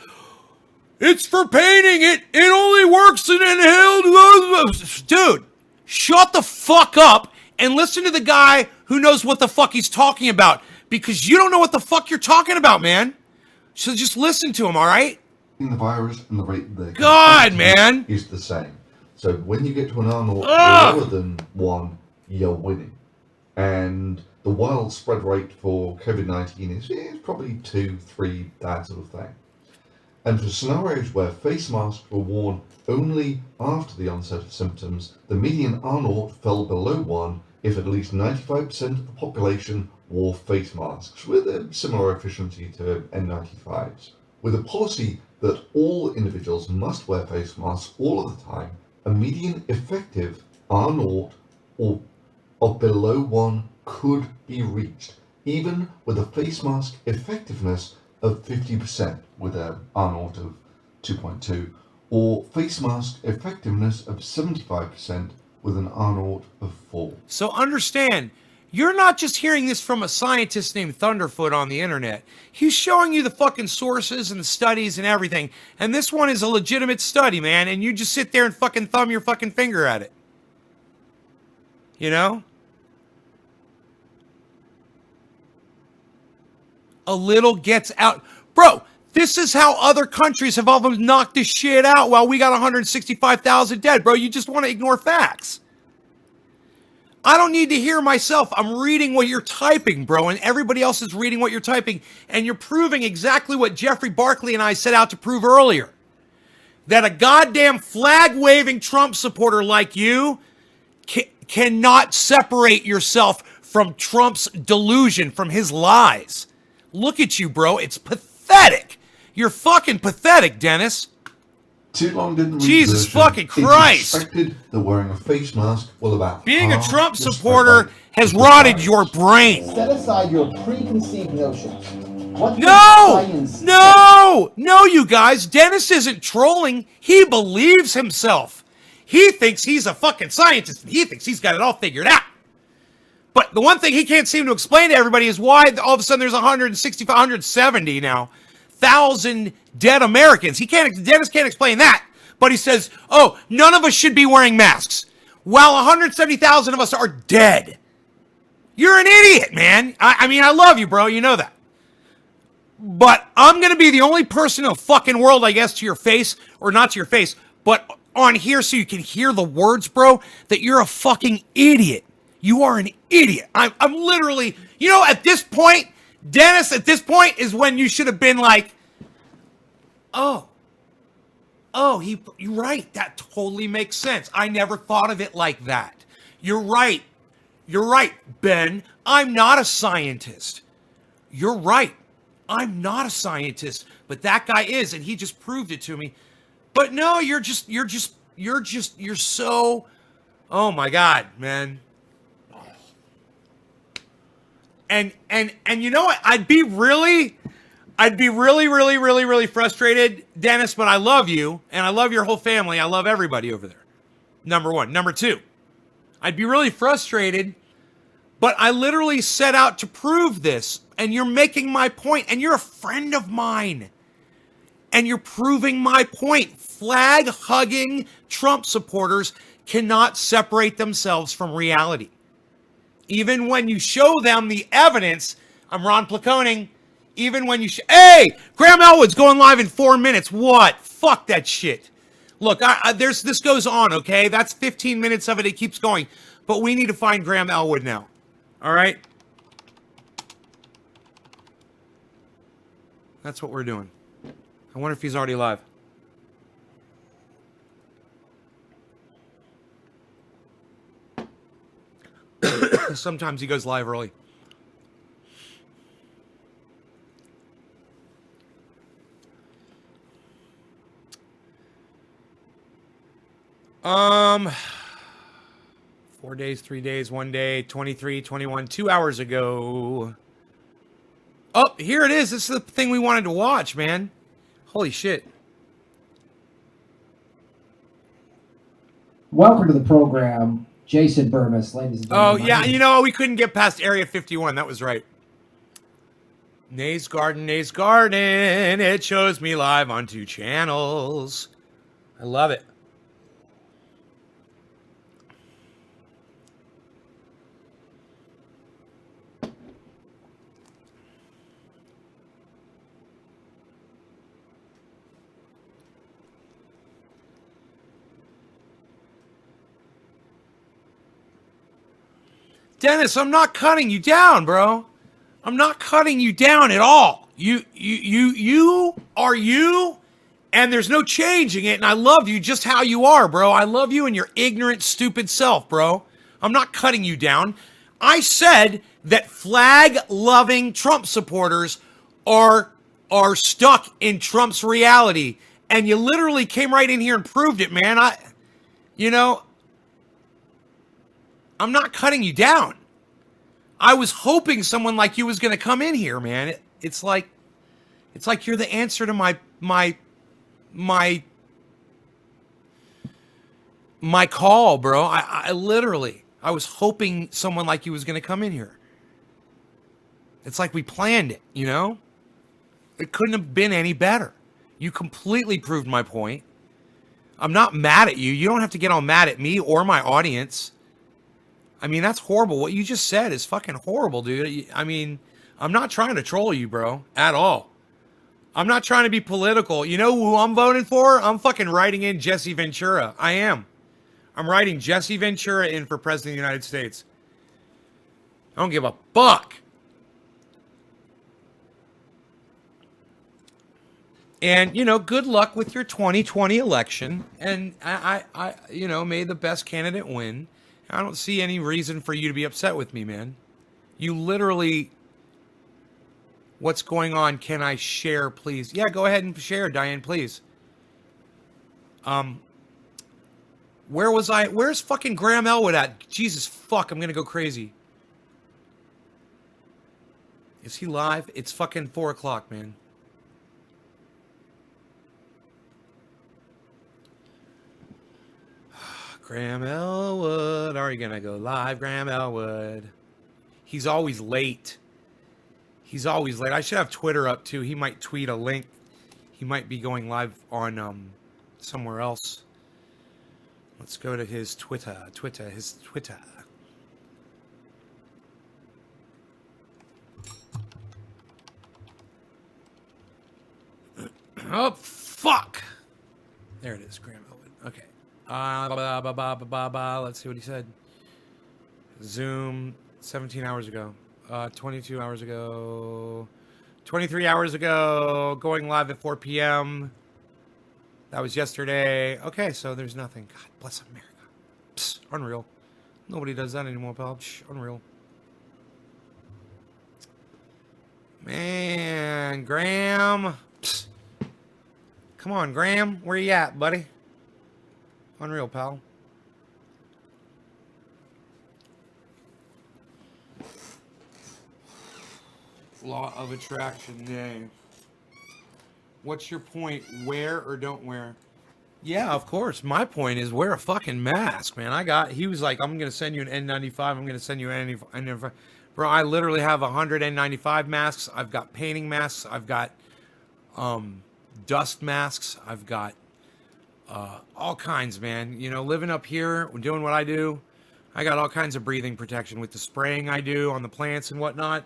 it's for painting. It only works in inhaled. Dude, shut the fuck up and listen to the guy who knows what the fuck he's talking about. Because you don't know what the fuck you're talking about, man. So just listen to him, all right? The virus and the rate that God, man. is the same. So when you get to an Arnold Ugh. lower than 1, you're winning. And the wild spread rate for COVID-19 is probably 2, 3, that sort of thing. And for scenarios where face masks were worn only after the onset of symptoms, the median Arnold fell below 1 if at least 95% of the population wore face masks, with a similar efficiency to N95s. With a policy that all individuals must wear face masks all of the time, a median effective R0 or of below 1 could be reached, even with a face mask effectiveness of 50% with an R0 of 2.2, or face mask effectiveness of 75% with an R0 of 4. So understand, you're not just hearing this from a scientist named Thunderfoot on the internet. He's showing you the fucking sources and the studies and everything. And this one is a legitimate study, man. And you just sit there and fucking thumb your fucking finger at it. You know? A little gets out. Bro, this is how other countries have all knocked this shit out while we got 165,000 dead, bro. You just want to ignore facts. I don't need to hear myself. I'm reading what you're typing, bro, and everybody else is reading what you're typing, and you're proving exactly what Jeffrey Barkley and I set out to prove earlier. That a goddamn flag-waving Trump supporter like you cannot separate yourself from Trump's delusion, from his lies. Look at you, bro. It's pathetic. You're fucking pathetic, Dennis. Too long didn't read Jesus version. fucking Christ. It's expected that wearing a face mask will about Being a half Trump the spread supporter rate has of the rotted virus. your brain. Set aside your preconceived notions. What does No! science No! No, you guys. Dennis isn't trolling. He believes himself. He thinks he's a fucking scientist. And he thinks he's got it all figured out. But the one thing he can't seem to explain to everybody is why all of a sudden there's 165, 170 now, 1,000 dead Americans. Dennis can't explain that. But he says, oh, none of us should be wearing masks. While 170,000 of us are dead. You're an idiot, man. I mean, I love you, bro. You know that. But I'm going to be the only person in the fucking world, I guess, to your face, or not to your face, but on here so you can hear the words, bro, that you're a fucking idiot. You are an idiot. I'm literally, you know, at this point, Dennis, at this point is when you should have been like, oh, you're right. That totally makes sense. I never thought of it like that. You're right. You're right, Ben. I'm not a scientist. You're right. I'm not a scientist, but that guy is, and he just proved it to me. But no, you're so, oh my God, man. And you know what? I'd be really, really frustrated, Dennis, but I love you, and I love your whole family. I love everybody over there. Number one. Number two, I'd be really frustrated, but I literally set out to prove this, and you're making my point, and you're a friend of mine, and you're proving my point. Flag-hugging Trump supporters cannot separate themselves from reality. Even when you show them the evidence, I'm Ron Placoning, even when you hey, Graham Elwood's going live in 4 minutes. What? Fuck that shit. Look, this goes on, okay? That's 15 minutes of it. It keeps going. But we need to find Graham Elwood now. All right? That's what we're doing. I wonder if he's already live. Sometimes he goes live early. Um, 4 days, 3 days, 1 day, 23, 21, 2 hours ago. Oh, here it is. This is the thing we wanted to watch, man. Holy shit. Welcome to the program, Jason Burmis, ladies and gentlemen. Oh, yeah, you know, we couldn't get past Area 51. That was right. Nays Garden, Nays Garden. It shows me live on 2 channels. I love it. Dennis, I'm not cutting you down, bro. I'm not cutting you down at all. You are you, and there's no changing it, and I love you just how you are, bro. I love you and your ignorant, stupid self, bro. I'm not cutting you down. I said that flag-loving Trump supporters are stuck in Trump's reality, and you literally came right in here and proved it, man. I'm not cutting you down. I was hoping someone like you was going to come in here, man. It's like you're the answer to my call, bro. I literally, I was hoping someone like you was going to come in here. It's like we planned it, you know? It couldn't have been any better. You completely proved my point. I'm not mad at you. You don't have to get all mad at me or my audience. I mean, that's horrible. What you just said is fucking horrible, dude. I mean, I'm not trying to troll you, bro, at all. I'm not trying to be political. You know who I'm voting for? I'm fucking writing in Jesse Ventura. I am. I'm writing Jesse Ventura in for President of the United States. I don't give a fuck. And, you know, good luck with your 2020 election. And I may the best candidate win. I don't see any reason for you to be upset with me, man. You literally... What's going on? Can I share, please? Yeah, go ahead and share, Diane, please. Where was I? Where's fucking Graham Elwood at? Jesus fuck, I'm gonna go crazy. Is he live? It's fucking 4 o'clock, man. Graham Elwood. Are you gonna go live, Graham Elwood? He's always late. He's always late. I should have Twitter up too. He might tweet a link. He might be going live on somewhere else. Let's go to his Twitter. His Twitter. Oh fuck! There it is, Graham Elwood. Okay. Let's see what he said. Zoom 17 hours ago. 22 hours ago. 23 hours ago. Going live at 4 p.m. That was yesterday. Okay, so there's nothing. God bless America. Psst, unreal. Nobody does that anymore, pal. Psst, unreal. Man, Graham. Psst. Come on, Graham. Where you at, buddy? Unreal, pal. Law of attraction, yay. What's your point? Wear or don't wear? Yeah, of course. My point is wear a fucking mask, man. He was like, I'm going to send you an N95. I'm going to send you an N95. Bro, I literally have 100 N95 masks. I've got painting masks. I've got dust masks. I've got all kinds, man. You know, living up here, doing what I do, I got all kinds of breathing protection with the spraying I do on the plants and whatnot.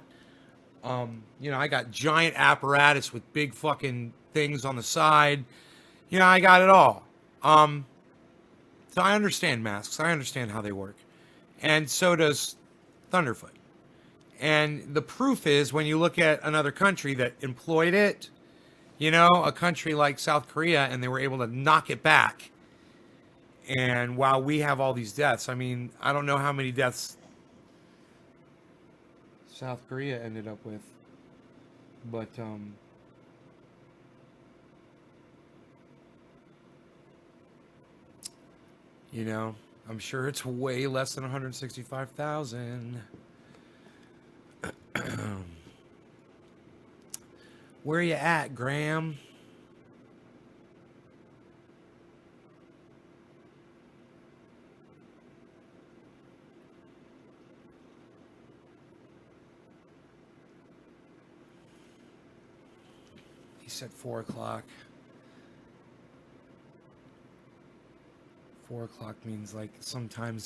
You know, I got giant apparatus with big fucking things on the side. You know, I got it all. So I understand masks. I understand how they work. And so does Thunderfoot. And the proof is when you look at another country that employed it, you know, a country like South Korea, and they were able to knock it back. And while we have all these deaths, I mean, I don't know how many deaths South Korea ended up with. But, you know, I'm sure it's way less than 165,000. Where you at, Graham? He said 4 o'clock. 4 o'clock means like sometime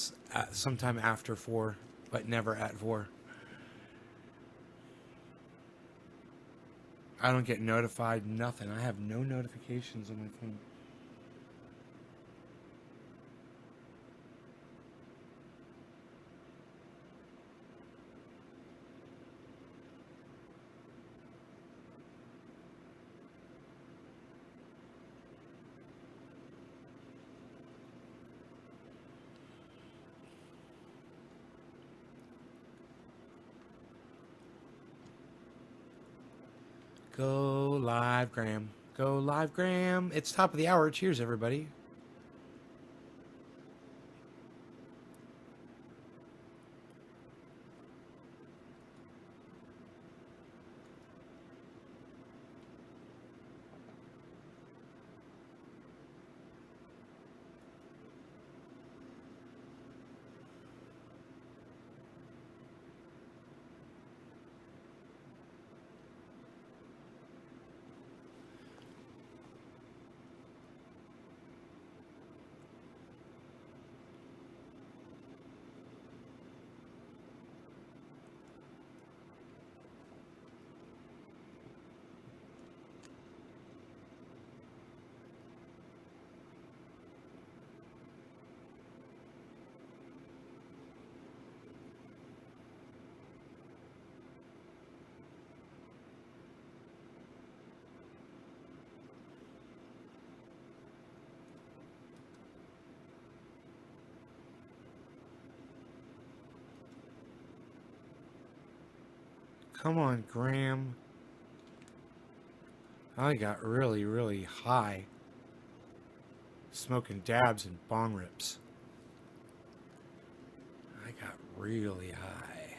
after 4, but never at 4. I don't get notified, nothing. I have no notifications on my phone. Go live, Graham. Go live, Graham. It's top of the hour. Cheers, everybody. Come on, Graham. I got really, really high. Smoking dabs and bong rips. I got really high.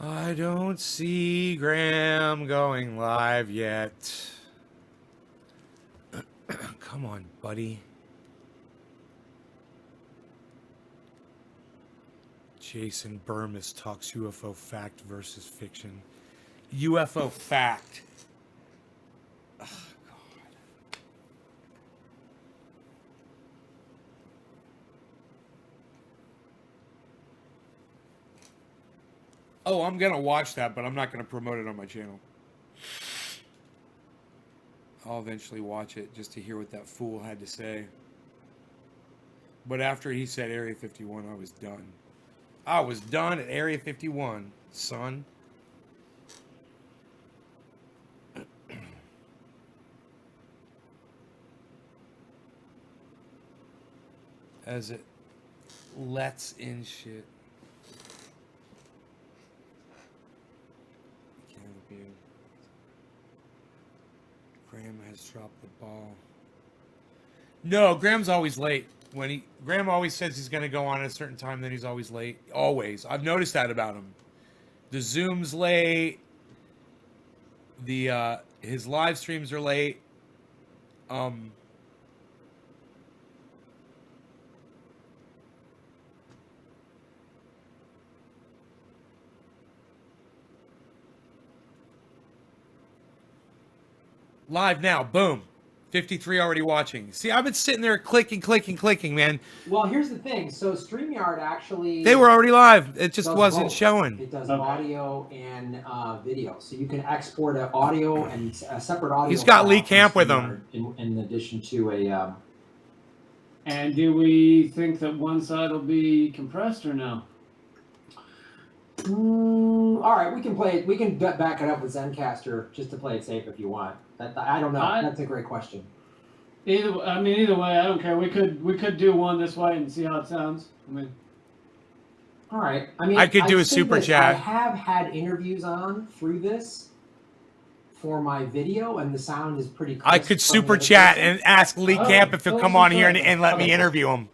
I don't see Graham going live yet. Come on, buddy. Jason Burmis talks UFO fact versus fiction. UFO fact. Oh, God. Oh, I'm going to watch that, but I'm not going to promote it on my channel. I'll eventually watch it just to hear what that fool had to say. But after he said Area 51, I was done. I was done at Area 51, son. As it lets in shit. Graham has dropped the ball. No, Graham's always late. Graham always says he's going to go on at a certain time, then he's always late. Always. I've noticed that about him. The Zoom's late. his live streams are late. Live now, boom. 53 already watching. See, I've been sitting there clicking, man. Well, here's the thing. So StreamYard actually... They were already live. It just does wasn't both. showing. It does audio and video. So you can export an audio and a separate audio. He's got file Lee from Camp with StreamYard him. In addition to a... And do we think that one side will be compressed or no? all right, we can play it. We can back it up with Zencaster just to play it safe if you want. I don't know. That's a great question. Either way, I don't care. We could do one this way and see how it sounds. I mean, all right. I mean, I could do a say super this, chat. I have had interviews on through this for my video, and the sound is pretty crisp. I could super chat and ask Lee Camp if he'll come on here and let me interview him.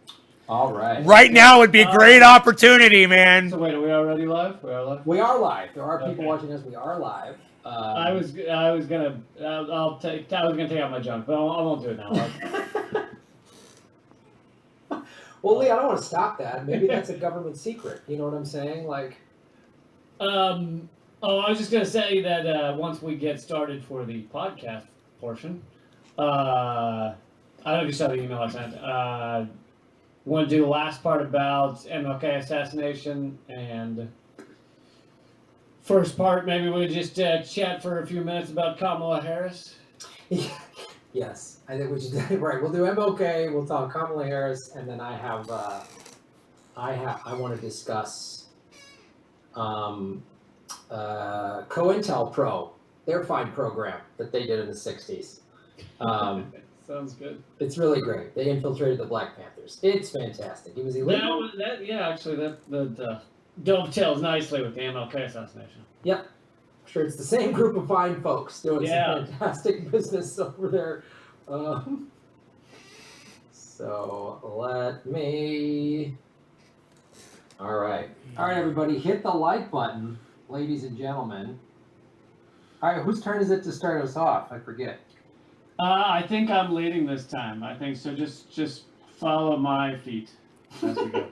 All right. Right now would be a great opportunity, man. so wait, are we already live? We are live. We are live. There are people watching us. We are live. I was gonna take out my junk, but I won't do it now. Well, Lee, I don't want to stop that. Maybe that's a government secret. You know what I'm saying? Like, I was just gonna say that once we get started for the podcast portion, I don't know if you saw the email I sent. Want to do the last part about MLK assassination, and first part maybe we just chat for a few minutes about Kamala Harris. yes, I think we should. Right, we'll do MLK. We'll talk Kamala Harris, and then I want to discuss COINTELPRO, their fine program that they did in the 60s. Sounds good. It's really great. They infiltrated the Black Panthers. It's fantastic. It was illegal. That dovetails nicely with the MLK assassination. Yep. I'm sure it's the same group of fine folks doing some fantastic business over there. So let me... All right, everybody, hit the like button, ladies and gentlemen. All right, whose turn is it to start us off? I forget. I think I'm leading this time. I think so. Just follow my feet as we go.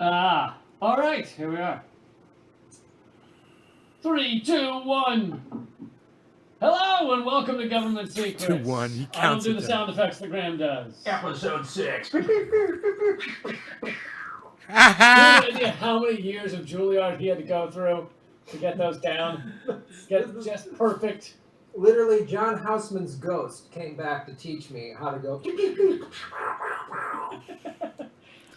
All right, here we are. 3, 2, 1. Hello and welcome to Government Secrets. 2, 1. He I don't counts do it the down. sound effects that Graham does. Episode 6. Do you have any idea how many years of Juilliard he had to go through to get those down? Get just perfect. Literally, John Houseman's ghost came back to teach me how to go.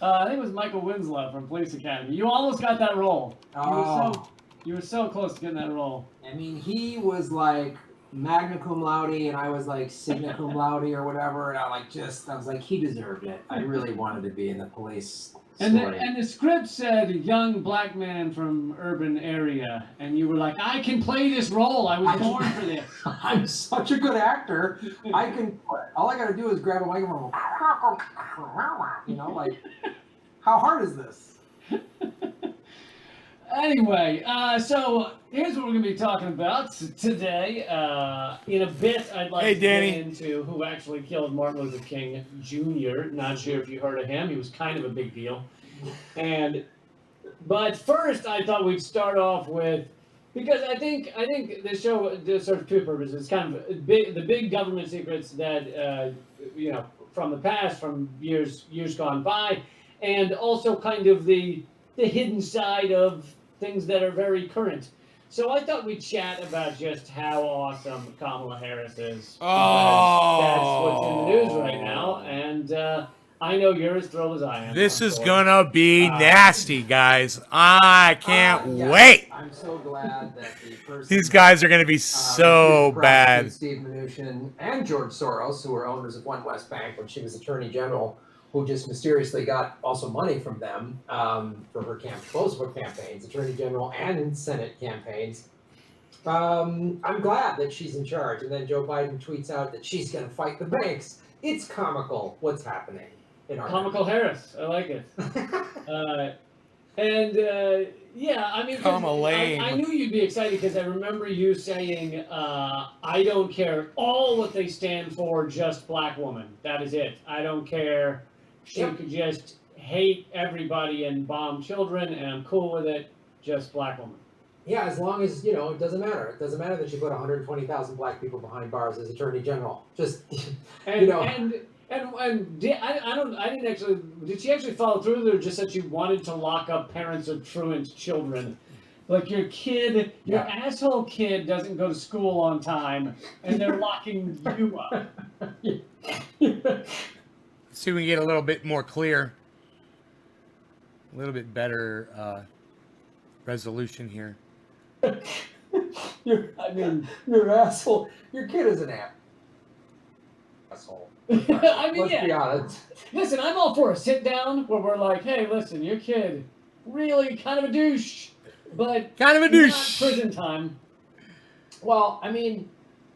I think it was Michael Winslow from Police Academy. You almost got that role. Oh. You were so close to getting that role. I mean, he was like magna cum laude, and I was like signa cum laude or whatever, and I was like, he deserved it. I really wanted to be in the police story. And the script said young black man from urban area, and you were like, I can play this role. I was born for this. I'm such a good actor. All I gotta do is grab a microphone. You know, like, how hard is this? Anyway, so here's what we're going to be talking about today. In a bit, I'd like to get into who actually killed Martin Luther King Jr. Not sure if you heard of him. He was kind of a big deal. But first, I thought we'd start off with, because I think the show serves two purposes. It's kind of the big government secrets that from the past, from years gone by, and also kind of the hidden side of things that are very current. So I thought we'd chat about just how awesome Kamala Harris is. Because that's what's in the news right now. And I know you're as thrilled as I am. This is gonna be nasty, guys. I can't wait. I'm so glad that the person... These guys are gonna be so bad. Steve Mnuchin and George Soros, who were owners of One West Bank when she was Attorney General, who just mysteriously got also money from them for her both of her campaigns, Attorney General and Senate campaigns. I'm glad that she's in charge. And then Joe Biden tweets out that she's going to fight the banks. It's comical what's happening in our Comical Harris. I like it. And yeah, I mean, 'cause Come a lame. I knew you'd be excited because I remember you saying, "I don't care all what they stand for, just black woman. That is it. I don't care. She Yep. could just hate everybody and bomb children, and I'm cool with it. Just black woman." Yeah, as long as, you know, it doesn't matter. It doesn't matter that she put 120,000 black people behind bars as attorney general. Just, And you know. I didn't actually. Did she actually follow through with it, or just said she wanted to lock up parents of truant children? Like your kid, your asshole kid doesn't go to school on time, and they're locking you up. See if we can get a little bit more clear, a little bit better resolution here. Your asshole. Your kid is an asshole. I mean, Let's be yeah. honest. Listen, I'm all for a sit down where we're like, hey, listen, your kid really kind of a douche, but Kind of a not douche. prison time. Well, I mean,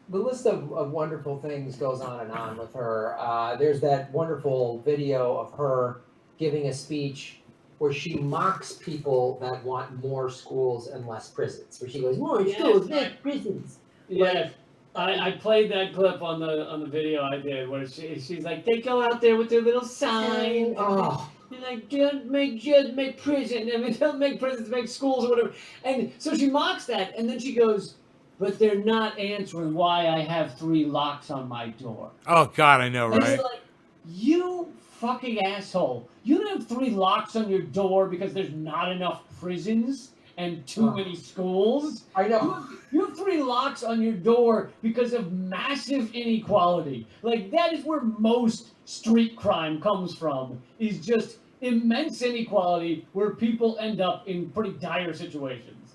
the list of wonderful things goes on with her. There's that wonderful video of her giving a speech where she mocks people that want more schools and less prisons. Where she goes, more schools, less prisons. Yeah, I played that clip on the video I did where she's like, they go out there with their little sign. Oh. And like, don't make prison. I mean, don't make prisons, make schools or whatever. And so she mocks that, and then she goes, but they're not answering why I have 3 locks on my door. Oh God, I know, And right? it's like, you fucking asshole. You don't have 3 locks on your door because there's not enough prisons and too many schools. I know. You have 3 locks on your door because of massive inequality. Like, that is where most street crime comes from, is just immense inequality where people end up in pretty dire situations.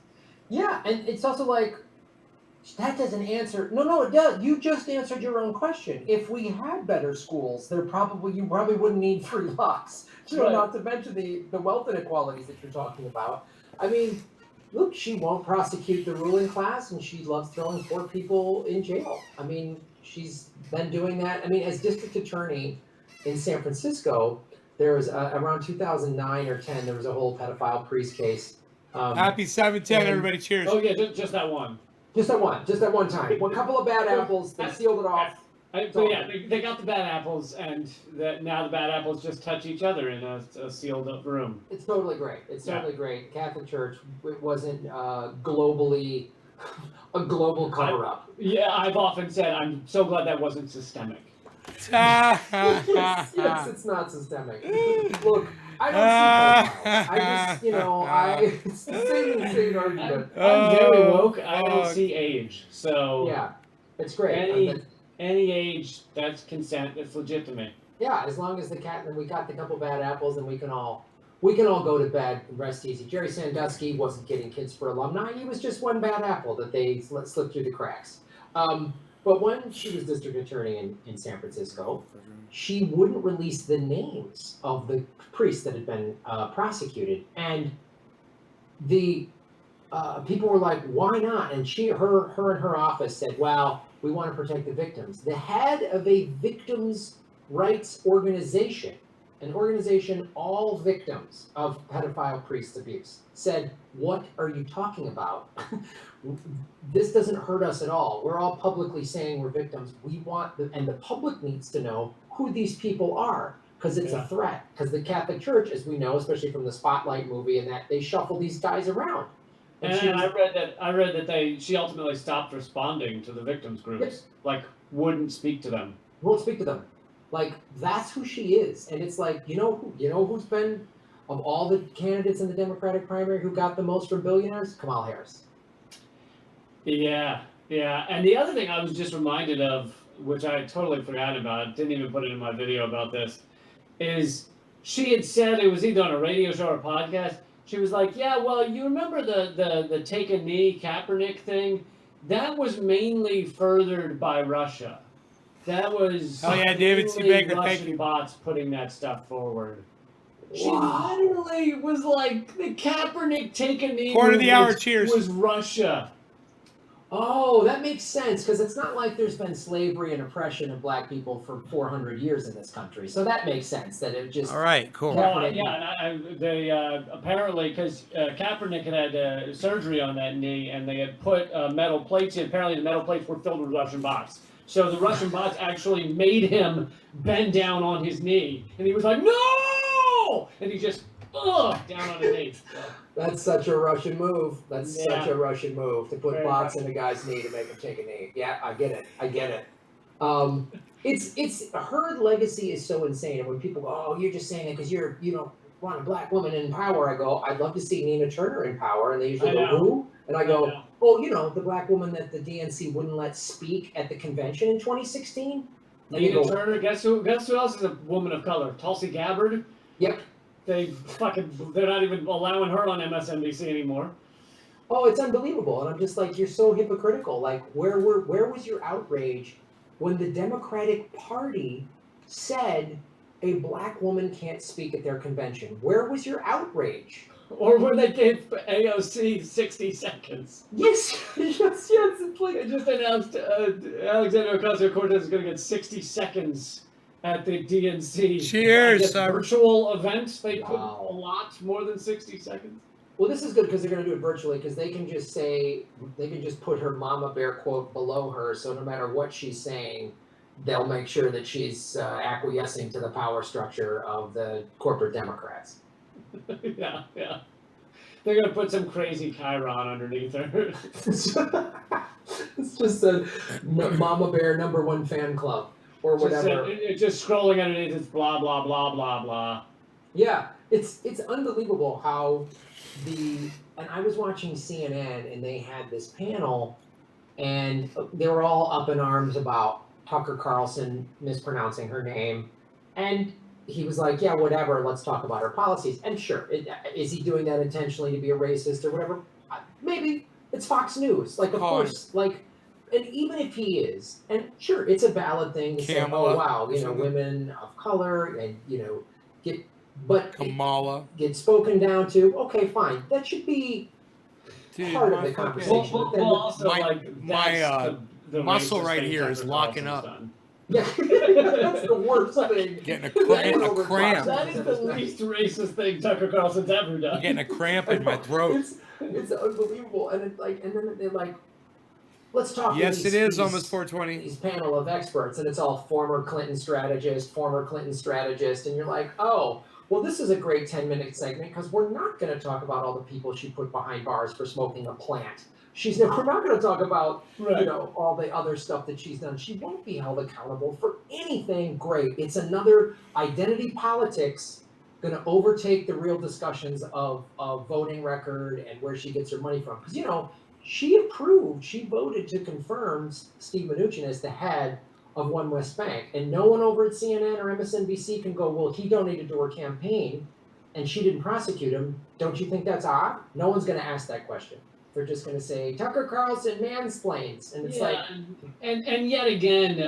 Yeah, and it's also like, that doesn't answer. No, it does. You just answered your own question. If we had better schools, you probably wouldn't need 3 locks. Right. Not to mention the wealth inequalities that you're talking about. I mean, look, she won't prosecute the ruling class, and she loves throwing poor people in jail. I mean, she's been doing that. I mean, as district attorney in San Francisco, there was around 2009 or 10, there was a whole pedophile priest case. Happy 710, everybody! Cheers. Oh yeah, just that one. Just that one time. One couple of bad apples, they sealed it off. So yeah, they got the bad apples, and now the bad apples just touch each other in a sealed up room. It's totally great. It's totally great. Catholic Church, it wasn't globally a global cover up. Yeah, I've often said I'm so glad that wasn't systemic. yes, it's not systemic. Look, I don't see pedophiles. I just, it's the same insane argument. I'm very woke. I don't see age. So Yeah, it's great. Any age, that's consent. It's legitimate. Yeah, as long as we got the couple bad apples, and we can all go to bed and rest easy. Jerry Sandusky wasn't getting kids for alumni. He was just one bad apple that they slipped through the cracks. But when she was district attorney in San Francisco, she wouldn't release the names of the priests that had been prosecuted, and the people were like, "Why not?" And her and her office said, "Well, we want to protect the victims." The head of a victims' rights organization, an organization all victims of pedophile priest abuse, said, "What are you talking about? This doesn't hurt us at all. We're all publicly saying we're victims. We want and the public needs to know who these people are, because it's a threat. Because the Catholic Church, as we know, especially from the Spotlight movie, and that they shuffle these guys around." And I read that she ultimately stopped responding to the victims groups. Yes. Like, wouldn't speak to them. Won't speak to them. Like, that's who she is. And it's like, you know who's been, of all the candidates in the Democratic primary, who got the most from billionaires? Kamala Harris. Yeah. And the other thing I was just reminded of, which I totally forgot about, didn't even put it in my video about this, is she had said, it was either on a radio show or a podcast, she was like, yeah, well, you remember the take a knee Kaepernick thing? That was mainly furthered by Russia. That was David C. mainly Baker, thank Russian you. bots putting that stuff forward. She Wow. literally was like, the Kaepernick take a knee Quarter of the hour, movement cheers. was Russia. Oh, that makes sense because it's not like there's been slavery and oppression of black people for 400 years in this country. So that makes sense that it just. All right, cool. Well, Kaepernick- yeah, and they apparently because Kaepernick had surgery on that knee, and they had put metal plates in. Apparently, the metal plates were filled with Russian bots. So the Russian bots actually made him bend down on his knee, and he was like, "No!" And he just down on his knee. That's such a Russian move. That's Yeah. such a Russian move to put Very bots Russian. in a guy's knee to make him take a knee. Yeah, I get it. I get it. It's her legacy is so insane. And when people go, "Oh, you're just saying it because you don't want a black woman in power," I go, "I'd love to see Nina Turner in power." And they usually I go, know. "Who?" And I I go, know. "Oh, the black woman that the DNC wouldn't let speak at the convention in 2016." And they Nina go, Turner. Guess who else is a woman of color? Tulsi Gabbard. "Yep." They're not even allowing her on MSNBC anymore. Oh, it's unbelievable. And I'm just like, you're so hypocritical. Like, where was your outrage when the Democratic Party said a black woman can't speak at their convention? Where was your outrage? Or when they gave AOC 60 seconds. Yes, yes. It's like, They just announced Alexandria Ocasio-Cortez is going to get 60 seconds at the DNC. Cheers, I guess Cyrus. virtual events. They put Wow. a lot more than 60 seconds. well, this is good because they're going to do it virtually because they can just put her mama bear quote below her. So no matter what she's saying, they'll make sure that she's acquiescing to the power structure of the corporate Democrats. Yeah. They're going to put some crazy Chiron underneath her. It's just a Mama Bear #1 fan club or whatever. It's just scrolling underneath. It's blah, blah, blah, blah, blah. Yeah, it's unbelievable how and I was watching CNN and they had this panel and they were all up in arms about Tucker Carlson mispronouncing her name, and he was like, "Yeah, whatever. Let's talk about her policies." And sure, is he doing that intentionally to be a racist or whatever? Maybe. It's Fox News. Like, of Colin. course, like, and even if he is, and sure, it's a valid thing to say, Kamala, "Oh wow, something. women of color and but Kamala. get spoken down to." Okay, fine. That should be Dude, part of my the fucking- conversation. Well, also, My- like, my, that's the muscle racist right thing here Tucker is locking Carlson's up. done. Yeah, that's the worst thing. Getting a Over cramp. That is the least racist thing Tucker Carlson's ever done. I'm getting a cramp in my throat. It's unbelievable, and and then they're like, "Let's talk." to Yes, these- it is these- almost 420. These panel of experts, and it's all former Clinton strategist, and you're like, "Oh, well, this is a great 10-minute segment because we're not going to talk about all the people she put behind bars for smoking a plant. We're not going to talk about Right. all the other stuff that she's done. She won't be held accountable for anything great. It's another identity politics going to overtake the real discussions of voting record and where she gets her money from. Because, she voted to confirm Steve Mnuchin as the head of One West Bank. And no one over at CNN or MSNBC can go, "Well, he donated to her campaign and she didn't prosecute him. Don't you think that's odd?" No one's going to ask that question. They're just going to say, "Tucker Carlson mansplains." And it's like, and yet again,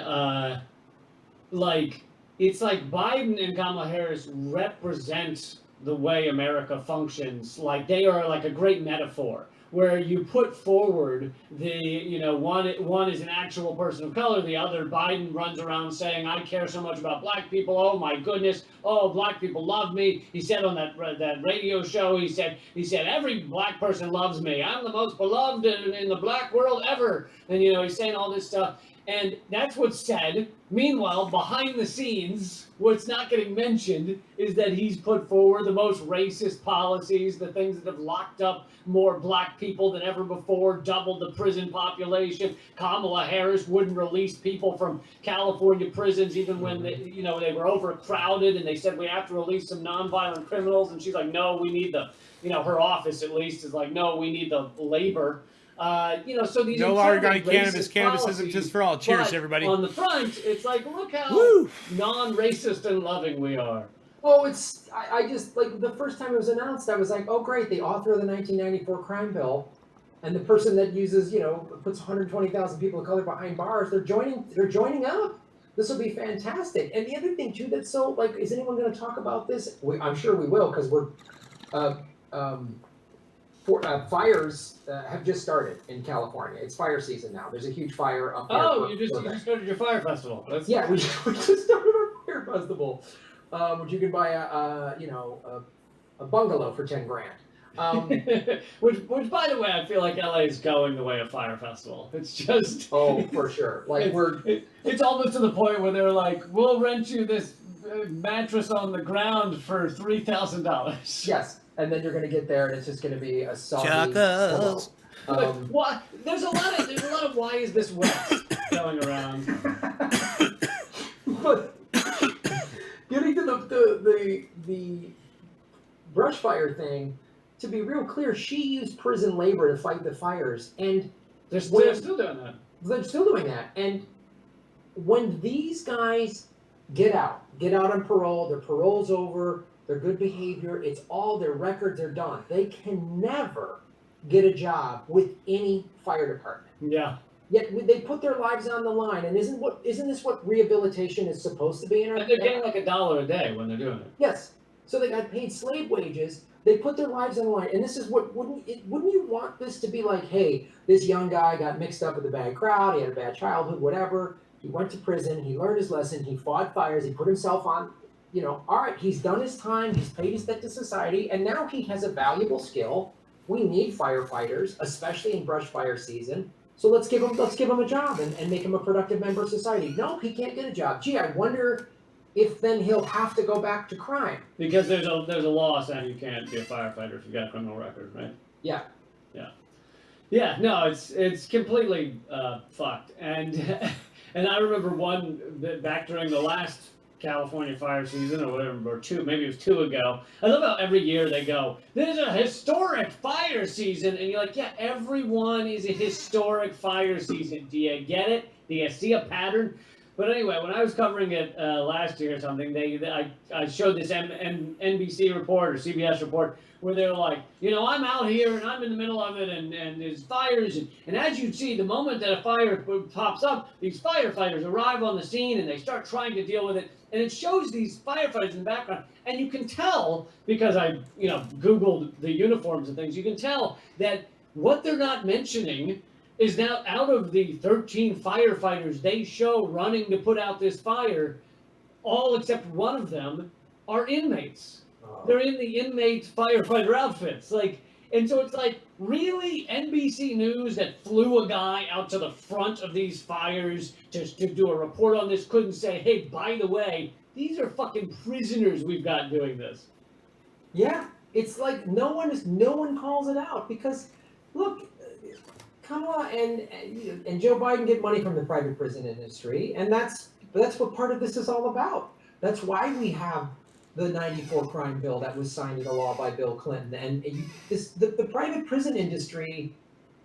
it's like Biden and Kamala Harris represent the way America functions. Like they are like a great metaphor where you put forward one is an actual person of color, the other Biden runs around saying, "I care so much about black people. Oh my goodness. Oh, black people love me." He said on that radio show, he said every black person loves me. I'm the most beloved in the black world ever. And he's saying all this stuff. And that's what's said. Meanwhile, behind the scenes, what's not getting mentioned is that he's put forward the most racist policies, the things that have locked up more black people than ever before, doubled the prison population. Kamala Harris wouldn't release people from California prisons even when they were overcrowded, and they said we have to release some nonviolent criminals, and she's like, "No, we need her office at least is like, "No, we need the labor." So these No longer got incredibly cannabis. racist Cannabis isn't policies, just for all. Cheers, but everybody. On the front, it's like, look how Woo! non-racist and loving we are. well, I just, like, the first time it was announced, I was like, "Oh, great, the author of the 1994 crime bill and the person that uses, puts 120,000 people of color behind bars, they're joining up. This will be fantastic." And the other thing, too, that's so, like, is anyone going to talk about this? I'm sure we will, because we're, fires have just started in California. It's fire season now. There's a huge fire up there. Oh, you just started your fire festival. That's Yeah, we just started our fire festival, which you can buy a bungalow for 10 grand. which by the way, I feel like LA is going the way of fire festival. It's just For sure. Like it's almost to the point where they're like, we'll rent you this mattress on the ground for $3,000. Yes, and then you're gonna get there, and it's just gonna be a soggy. Chuckles. Why? There's a lot of why is this wet going around. But getting to the brush fire thing, to be real clear, she used prison labor to fight the fires, and They're still doing that. they're still doing that. And when these guys get out on parole, their parole's over, their good behavior, it's all their records are done. They can never get a job with any fire department. Yeah. Yet they put their lives on the line, and isn't this what rehabilitation is supposed to be in our? And they're getting like $1 a day when they're doing it. Yes. So they got paid slave wages. They put their lives on the line, and this is what wouldn't you want this to be like? Hey, this young guy got mixed up with a bad crowd. He had a bad childhood, whatever. He went to prison. He learned his lesson. He fought fires. He put himself on. All right. He's done his time. He's paid his debt to society, and now he has a valuable skill. We need firefighters, especially in brush fire season. So let's give him a job and make him a productive member of society. No, he can't get a job. Gee, I wonder if then he'll have to go back to crime. Because there's a law saying you can't be a firefighter if you've got a criminal record, right? Yeah. Yeah, no, it's completely fucked. And and I remember back during the last California fire season or whatever, or maybe it was 2 ago. I love how every year they go, there's a historic fire season. And you're like, yeah, everyone is a historic fire season. Do you get it? Do you see a pattern? But anyway, when I was covering it last year or something, I showed this NBC report or CBS report where they're like, I'm out here and I'm in the middle of it and there's fires. And as you see, the moment that a fire pops up, these firefighters arrive on the scene and they start trying to deal with it. And it shows these firefighters in the background. And you can tell, because I Googled the uniforms and things, you can tell that what they're not mentioning is now out of the 13 firefighters they show running to put out this fire, all except one of them are inmates. They're in the inmate firefighter outfits. And so it's like, really? NBC News that flew a guy out to the front of these fires to do a report on this couldn't say, hey, by the way, these are fucking prisoners we've got doing this. Yeah. It's like no one calls it out because, look, Kamala and Joe Biden get money from the private prison industry, and that's what part of this is all about. That's why we have the '94 crime bill that was signed into law by Bill Clinton. And the private prison industry,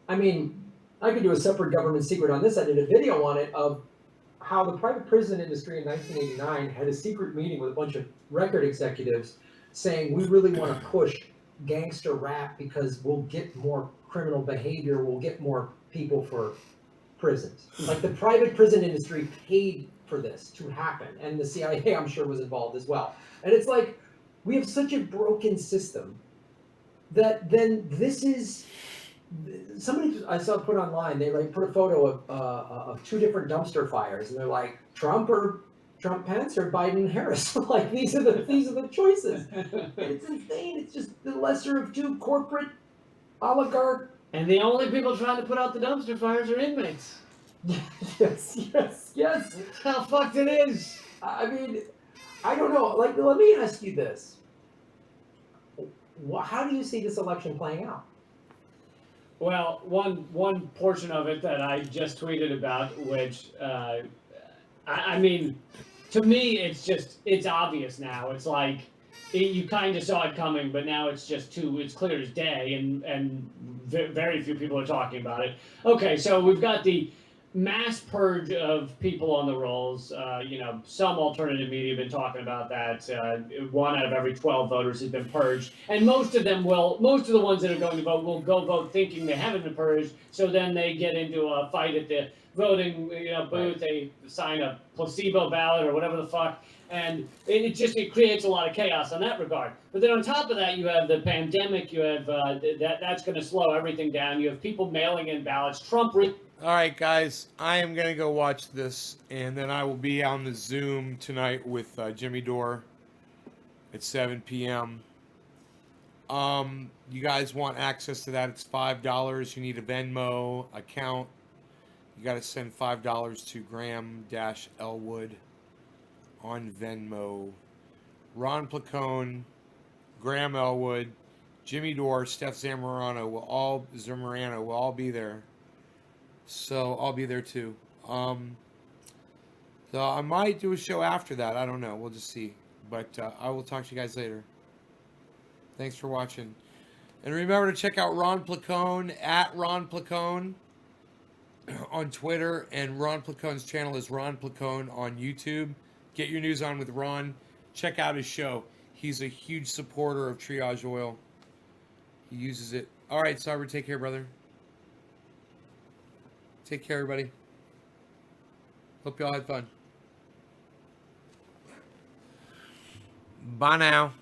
I mean, I could do a separate government secret on this. I did a video on it of how the private prison industry in 1989 had a secret meeting with a bunch of record executives saying, we really want to push gangster rap because we'll get more criminal behavior, we'll get more people for prisons. Like the private prison industry paid for this to happen, and the CIA, I'm sure, was involved as well. And it's like, we have such a broken system that then this is, somebody I saw put online, they put a photo of 2 different dumpster fires, and they're like, Trump Pence or Biden Harris. Like these are the choices. It's insane. It's just the lesser of 2 corporate oligarch. And the only people trying to put out the dumpster fires are inmates. Yes. That's how fucked it is. I mean, I don't know. Like, let me ask you this: how do you see this election playing out? Well, one portion of it that I just tweeted about, which I mean, to me, it's obvious now. It's like you kind of saw it coming, but now it's clear as day, and very few people are talking about it. Okay, so we've got the mass purge of people on the rolls. Some alternative media have been talking about that. 1 out of every 12 voters has been purged, and most of the ones that are going to vote will go vote thinking they haven't been purged. So then they get into a fight at the voting booth. They sign a placebo ballot or whatever the fuck. And it creates a lot of chaos on that regard. But then on top of that, you have the pandemic. You have that's going to slow everything down. You have people mailing in ballots. Trump. All right, guys, I am going to go watch this, and then I will be on the Zoom tonight with Jimmy Dore at 7 p.m. You guys want access to that? It's $5. You need a Venmo account. You got to send $5 to Graham-Elwood on Venmo. Ron Placone, Graham Elwood, Jimmy Dore, Steph Zamorano will all be there. So I'll be there too. So I might do a show after that. I don't know. We'll just see. But I will talk to you guys later. Thanks for watching. And remember to check out Ron Placone at Ron Placone on Twitter. And Ron Placone's channel is Ron Placone on YouTube. Get your news on with Ron. Check out his show. He's a huge supporter of triage oil. He uses it. All right, Cyber, take care, brother. Take care, everybody. Hope y'all had fun. Bye now.